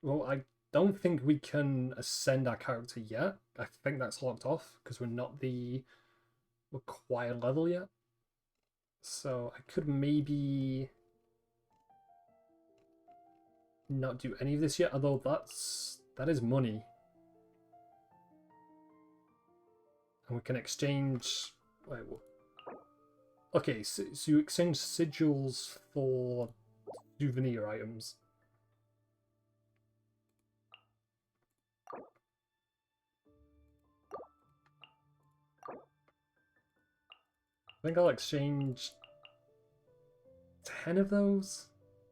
Well, I don't think we can ascend our character yet. I think that's locked off, because we're not the required level yet. So I could maybe not do any of this yet, although that is money. And we can exchange... Wait, okay, so you exchange sigils for souvenir items. I think I'll exchange 10 of those,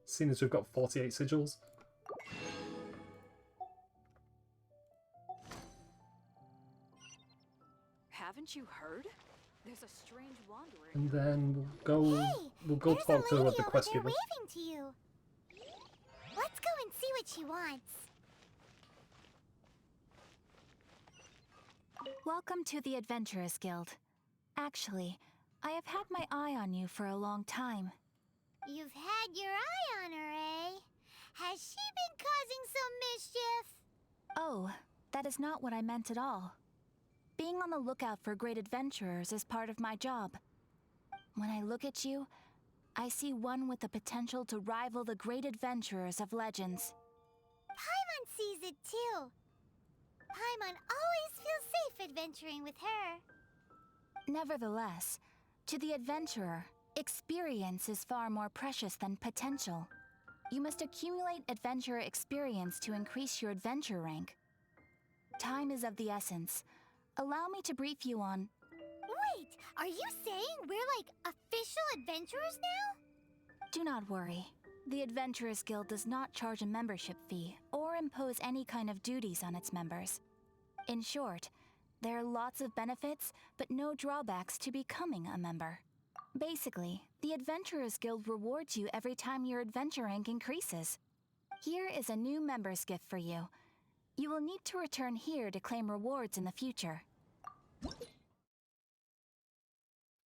seeing as we've got 48 sigils. Haven't you heard? There's a strange wanderer. And then we'll go There's talk a to lady the over quest there giver. waving to you. Let's go and see what she wants. Welcome to the Adventurers Guild. Actually, I have had my eye on you for a long time. You've had your eye on her, eh? Has she been causing some mischief? Oh, that is not what I meant at all. Being on the lookout for great adventurers is part of my job. When I look at you, I see one with the potential to rival the great adventurers of legends. Paimon sees it too. Paimon always feels safe adventuring with her. Nevertheless, to the adventurer, experience is far more precious than potential. You must accumulate adventurer experience to increase your adventure rank. Time is of the essence. Allow me to brief you on... Wait, are you saying we're like official adventurers now? Do not worry. The Adventurers Guild does not charge a membership fee or impose any kind of duties on its members. In short, there are lots of benefits, but no drawbacks to becoming a member. Basically, the Adventurers Guild rewards you every time your adventure rank increases. Here is a new member's gift for you. You will need to return here to claim rewards in the future.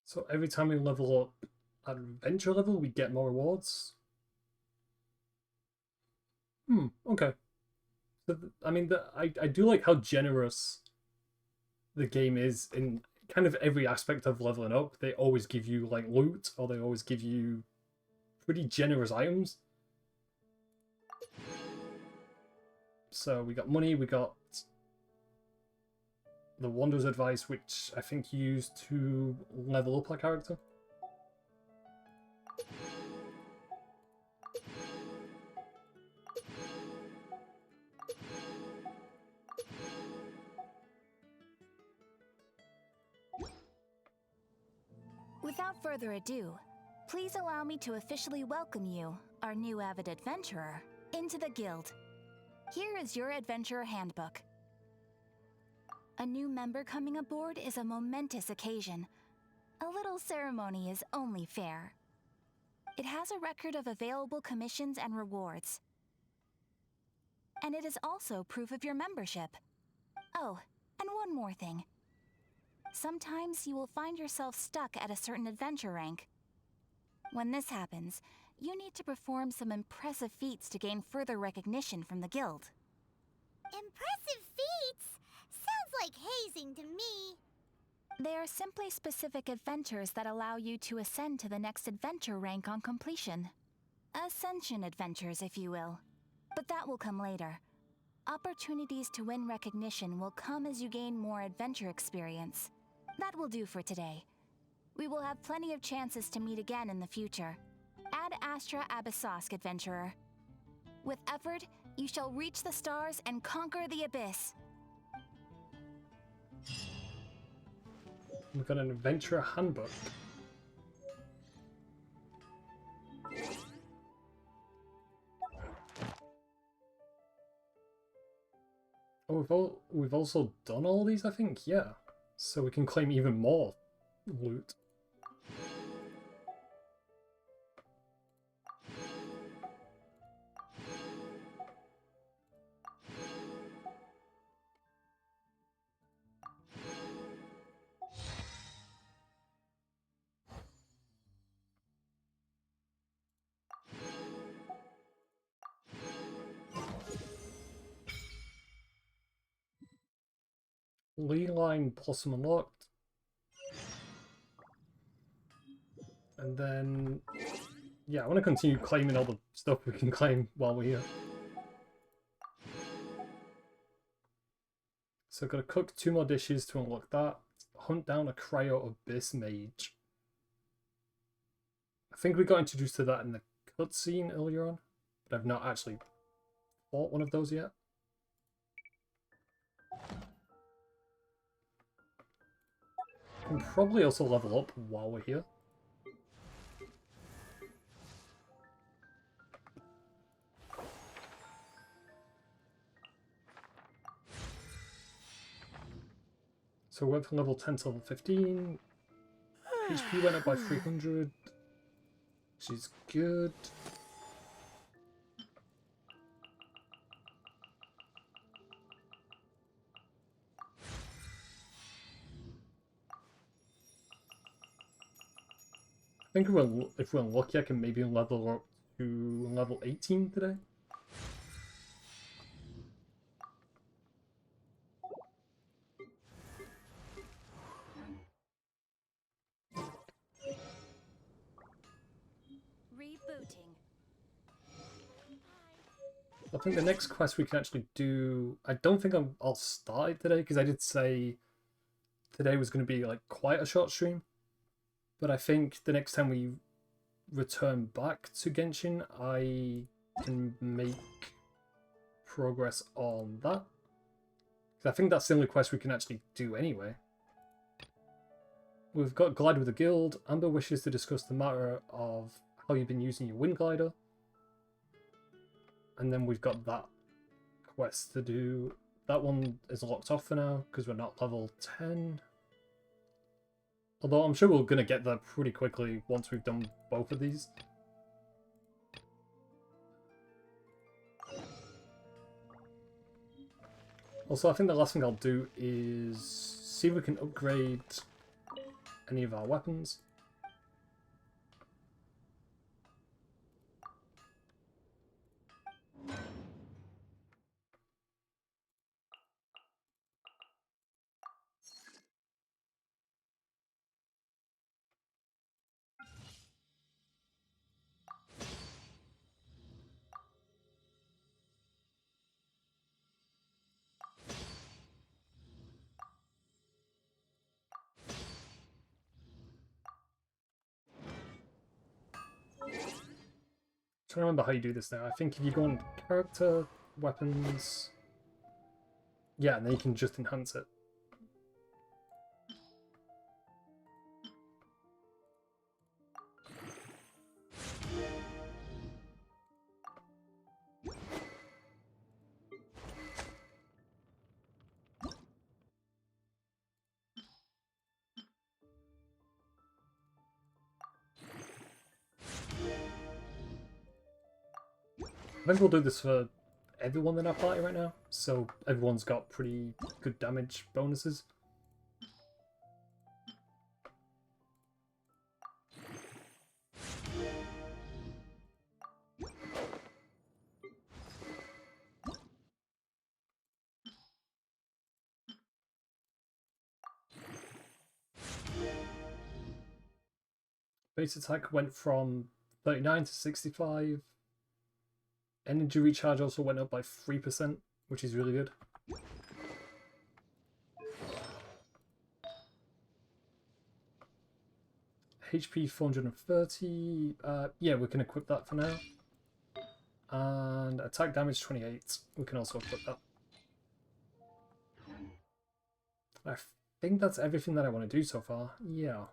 So every time we level up at adventure level, we get more rewards. Okay. So, I mean, I do like how generous the game is in kind of every aspect of leveling up. They always give you, like, loot, or they always give you pretty generous items. So we got money, we got the Wanderer's Advice, which I think you use to level up our character. Without further ado, please allow me to officially welcome you, our new avid adventurer, into the guild. Here is your adventurer handbook. A new member coming aboard is a momentous occasion. A little ceremony is only fair. It has a record of available commissions and rewards. And it is also proof of your membership. Oh, and one more thing. Sometimes you will find yourself stuck at a certain adventure rank. When this happens, you need to perform some impressive feats to gain further recognition from the guild. Impressive feats? Sounds like hazing to me. They are simply specific adventures that allow you to ascend to the next adventure rank on completion. Ascension adventures, if you will. But that will come later. Opportunities to win recognition will come as you gain more adventure experience. That will do for today. We will have plenty of chances to meet again in the future. Ad Astra Abyssosk, adventurer. With effort, you shall reach the stars and conquer the abyss. We've got an adventurer handbook. Oh, we've also done all these, I think. Yeah, so we can claim even more loot. Ley line blossom unlocked. And then, yeah, I want to continue claiming all the stuff we can claim while we're here. So I've got to cook 2 more dishes to unlock that. Hunt down a Cryo Abyss Mage. I think we got introduced to that in the cutscene earlier on, but I've not actually fought one of those yet. Can probably also level up while we're here. So we went from level 10 to level 15. HP went up by 300. Which is good. I think if we're lucky, I can maybe level up to level 18 today. Rebooting. I think the next quest we can actually do... I don't think I'll start it today, because I did say today was going to be like quite a short stream. But I think the next time we return back to Genshin, I can make progress on that. Because I think that's the only quest we can actually do anyway. We've got Glide with the Guild. Amber wishes to discuss the matter of how you've been using your wind glider. And then we've got that quest to do. That one is locked off for now because we're not level 10. Although I'm sure we're going to get there pretty quickly once we've done both of these. Also, I think the last thing I'll do is see if we can upgrade any of our weapons. I'm trying to remember how you do this now. I think if you go on character, weapons, yeah, and then you can just enhance it. I think we'll do this for everyone in our party right now, so everyone's got pretty good damage bonuses. Base attack went from 39 to 65. Energy recharge also went up by 3%, which is really good. HP 430. Yeah, we can equip that for now. And attack damage 28. We can also equip that. I think that's everything that I want to do so far. Yeah.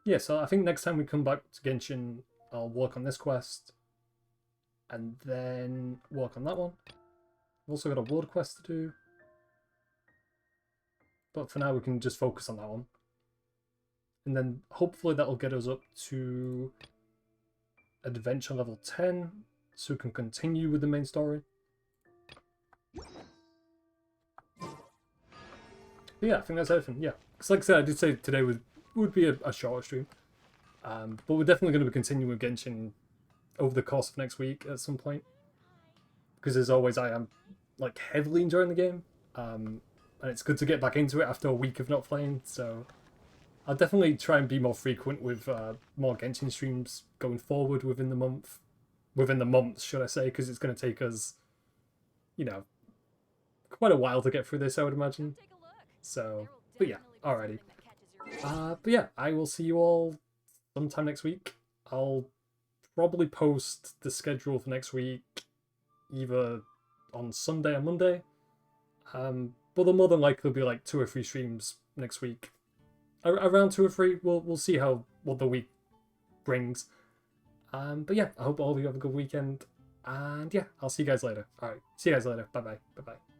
Yeah, so I think next time we come back to Genshin, I'll work on this quest. And then work on that one. I've also got a world quest to do. But for now we can just focus on that one. And then hopefully that'll get us up to adventure level 10. So we can continue with the main story. But yeah, I think that's everything. Yeah. Because like I said, I did say today would be a shorter stream. But we're definitely going to be continuing with Genshin over the course of next week at some point, because as always I am like heavily enjoying the game, and it's good to get back into it after a week of not playing. So I'll definitely try and be more frequent with more Genshin streams going forward within the month. Within the months, should I say, because it's going to take us, you know, quite a while to get through this, I would imagine. So, but yeah, alrighty. But yeah, I will see you all sometime next week. I'll probably post the schedule for next week either on Sunday or Monday. But there'll more than likely be like 2 or 3 streams next week. Around 2 or 3. We'll see what the week brings. But yeah, I hope all of you have a good weekend. And yeah, I'll see you guys later. Alright, see you guys later. Bye bye. Bye bye.